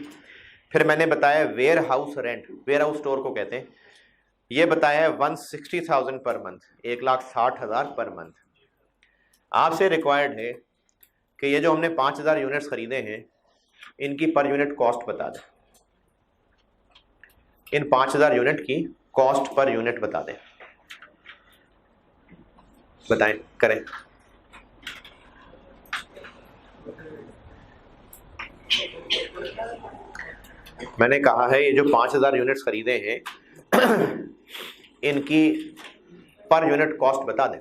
फिर मैंने बताया warehouse rent, warehouse store को कहते हैं, ये बताया है 160,000 पर मंथ, 1,60,000 पर मंथ। आपसे रिक्वायर्ड है कि ये जो हमने 5,000 यूनिट्स खरीदे हैं, इनकी पर यूनिट कॉस्ट बता दें, इन 5,000 यूनिट की कॉस्ट पर यूनिट बता दें, बताएं, करें। मैंने कहा है ये जो 5,000 यूनिट्स खरीदे हैं इनकी पर यूनिट कॉस्ट बता दें।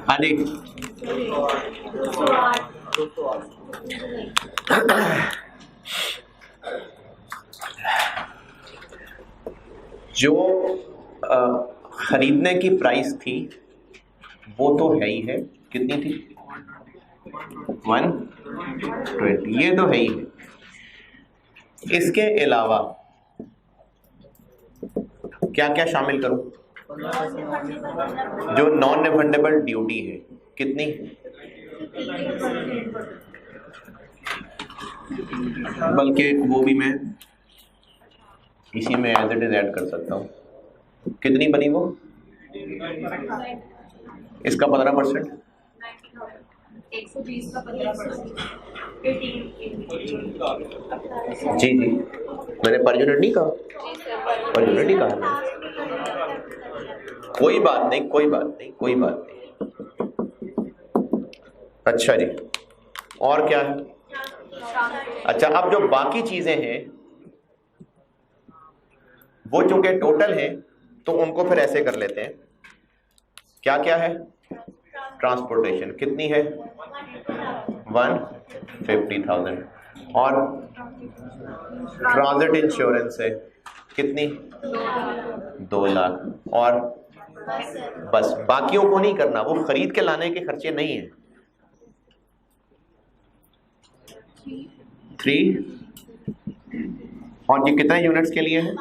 हाँ जी, जो खरीदने की प्राइस थी वो तो है ही है, कितनी थी? 120, ये तो है ही है। इसके अलावा क्या क्या शामिल करूं? जो नॉन रिफंडेबल ड्यूटी है कितनी? बल्कि वो भी मैं इसी में एज इट इज ऐड कर सकता हूँ। कितनी बनी वो? इसका 15%, 120 का 15%, 18 जी जी, मैंने पर यूनिट नहीं कहा, पर यूनिट ही कहा मैंने। कोई बात नहीं, कोई बात नहीं, कोई बात नहीं। अच्छा जी, और क्या है? अच्छा, अब जो बाकी चीजें हैं वो चूंकि टोटल है तो उनको फिर ऐसे कर लेते हैं। क्या क्या है? ट्रांसपोर्टेशन कितनी है? 150,000। और ट्रांजिट इंश्योरेंस है कितनी? 2 लाख। और बस, बाकियों को नहीं करना, वो खरीद के लाने के खर्चे नहीं है। 3। और ये कितने यूनिट्स के लिए है?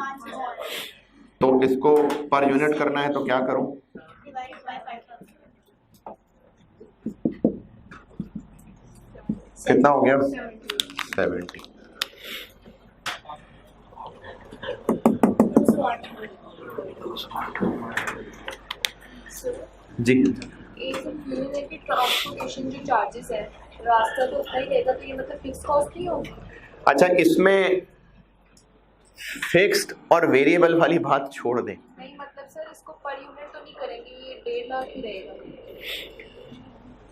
तो इसको पर यूनिट करना है तो क्या करूं? कितना हो गया? 70। जी, ट्रांसपोर्टेशन जो चार्जेस है, रास्ता तो उतना ही रहेगा, तो ये मतलब फिक्स कॉस्ट नहीं होगी? अच्छा, इसमें फिक्स्ड और वेरिएबल वाली बात छोड़ दें। नहीं मतलब सर, इसको पर यूनिट तो नहीं करेंगे, ये 1.5 लाख ही रहेगा।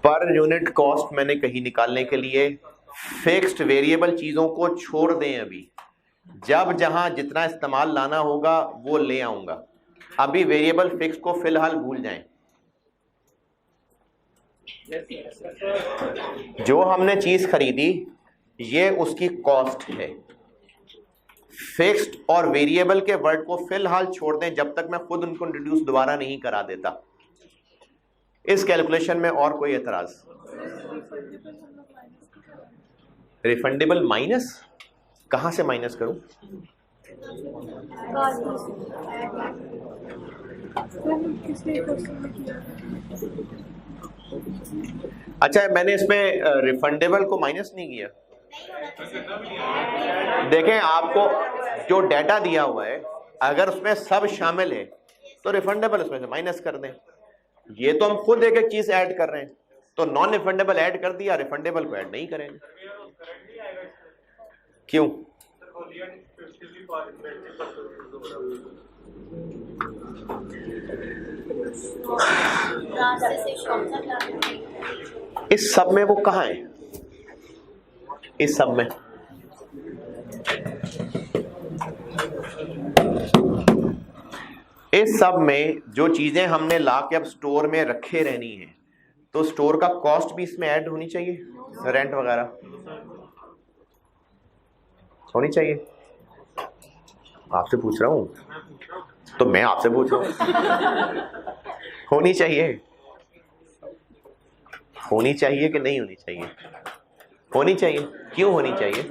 पर यूनिट कॉस्ट मैंने कहीं निकालने के लिए फिक्स्ड वेरिएबल चीजों को छोड़ दें। अभी जब जहां जितना इस्तेमाल लाना होगा वो ले आऊंगा। अभी वेरिएबल फिक्स को फिलहाल भूल जाएं। जो हमने चीज खरीदी ये उसकी कॉस्ट है। फिक्स्ड और वेरिएबल के वर्ड को फिलहाल छोड़ दें जब तक मैं खुद उनको इंट्रोड्यूस दोबारा नहीं करा देता। इस कैलकुलेशन में और कोई एतराज? Refundable minus? कहां से माइनस करूं? अच्छा, मैंने इसमें रिफंडेबल को माइनस नहीं किया। देखें, आपको जो डाटा दिया हुआ है अगर उसमें सब शामिल है तो रिफंडेबल उसमें से माइनस कर दें। ये तो हम खुद एक एक चीज ऐड कर रहे हैं, तो नॉन रिफंडेबल ऐड कर दिया, रिफंडेबल को ऐड नहीं करेंगे। क्यों? इस सब में वो कहाँ है? इस सब में जो चीजें हमने ला के अब स्टोर में रखे रहनी है, तो स्टोर का कॉस्ट भी इसमें ऐड होनी चाहिए, रेंट वगैरह होनी चाहिए। आपसे पूछ रहा हूं, तो मैं आपसे पूछ रहा हूं। होनी चाहिए, होनी चाहिए कि नहीं होनी चाहिए? होनी चाहिए। क्यों होनी चाहिए?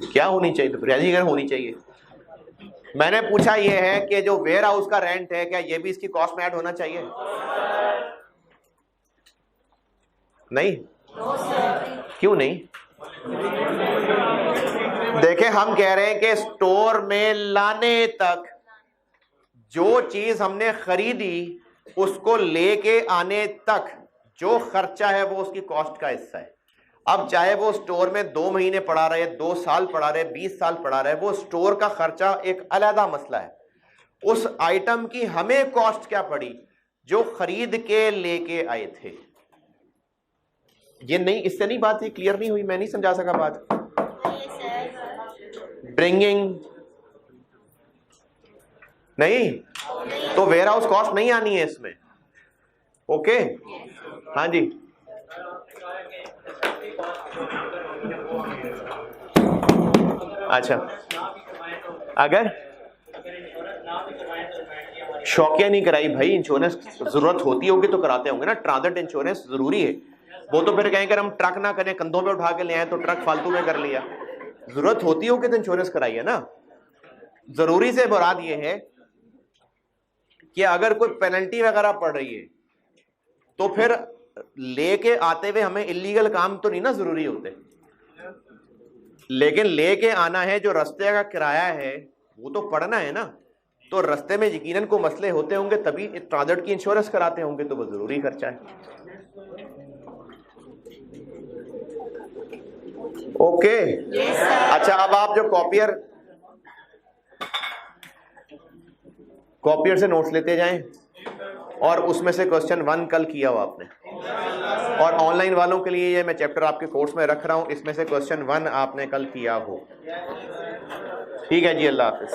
क्या होनी चाहिए? तो रेजिगर होनी चाहिए। मैंने पूछा ये है कि जो वेयर हाउस का रेंट है, क्या ये भी इसकी कॉस्ट में ऐड होना चाहिए? नहीं? क्यों नहीं? देखें, हम कह रहे हैं कि स्टोर में लाने तक जो चीज हमने खरीदी उसको लेके आने तक जो खर्चा है वो उसकी कॉस्ट का हिस्सा है। अब चाहे वो स्टोर में 2 महीने पड़ा रहे, 2 साल पड़ा रहे, 20 साल पड़ा रहे, वो स्टोर का खर्चा एक अलग मसला है। उस आइटम की हमें कॉस्ट क्या पड़ी जो खरीद के लेके आए थे। ये नहीं, इससे नहीं बात ही क्लियर नहीं हुई? मैं नहीं समझा सका बात। ब्रिंगिंग नहीं, तो वेयर हाउस कॉस्ट नहीं आनी है इसमें। ओके, हाँ जी। अच्छा, अगर शौकिया नहीं कराई भाई, इंश्योरेंस जरूरत होती होगी तो कराते होंगे ना। ट्रांजिट इंश्योरेंस जरूरी है। वो तो फिर कहेंगे हम ट्रक ना करें, कंधों पे उठा के ले आए तो ट्रक फालतू में कर लिया। जरूरत होती होगी तो इंश्योरेंस कराइए ना। जरूरी से मुराद ये है कि अगर कोई पेनल्टी वगैरह पड़ रही है तो फिर लेके आते हुए हमें इलीगल काम तो नहीं ना जरूरी होते, लेकिन लेके आना है, जो रास्ते का किराया है वो तो पड़ना है ना। तो रास्ते में यकीनन को मसले होते होंगे, तभी ट्रांजिट की इंश्योरेंस कराते होंगे, तो वो जरूरी खर्चा है। ओके अच्छा, अब आप जो कॉपियर से नोट्स लेते जाएं और उसमें से क्वेश्चन 1 कल किया हो आपने, और ऑनलाइन वालों के लिए ये मैं चैप्टर आपके कोर्स में रख रहा हूं, इसमें से क्वेश्चन 1 आपने कल किया हो। ठीक है जी, अल्लाह हाफिज।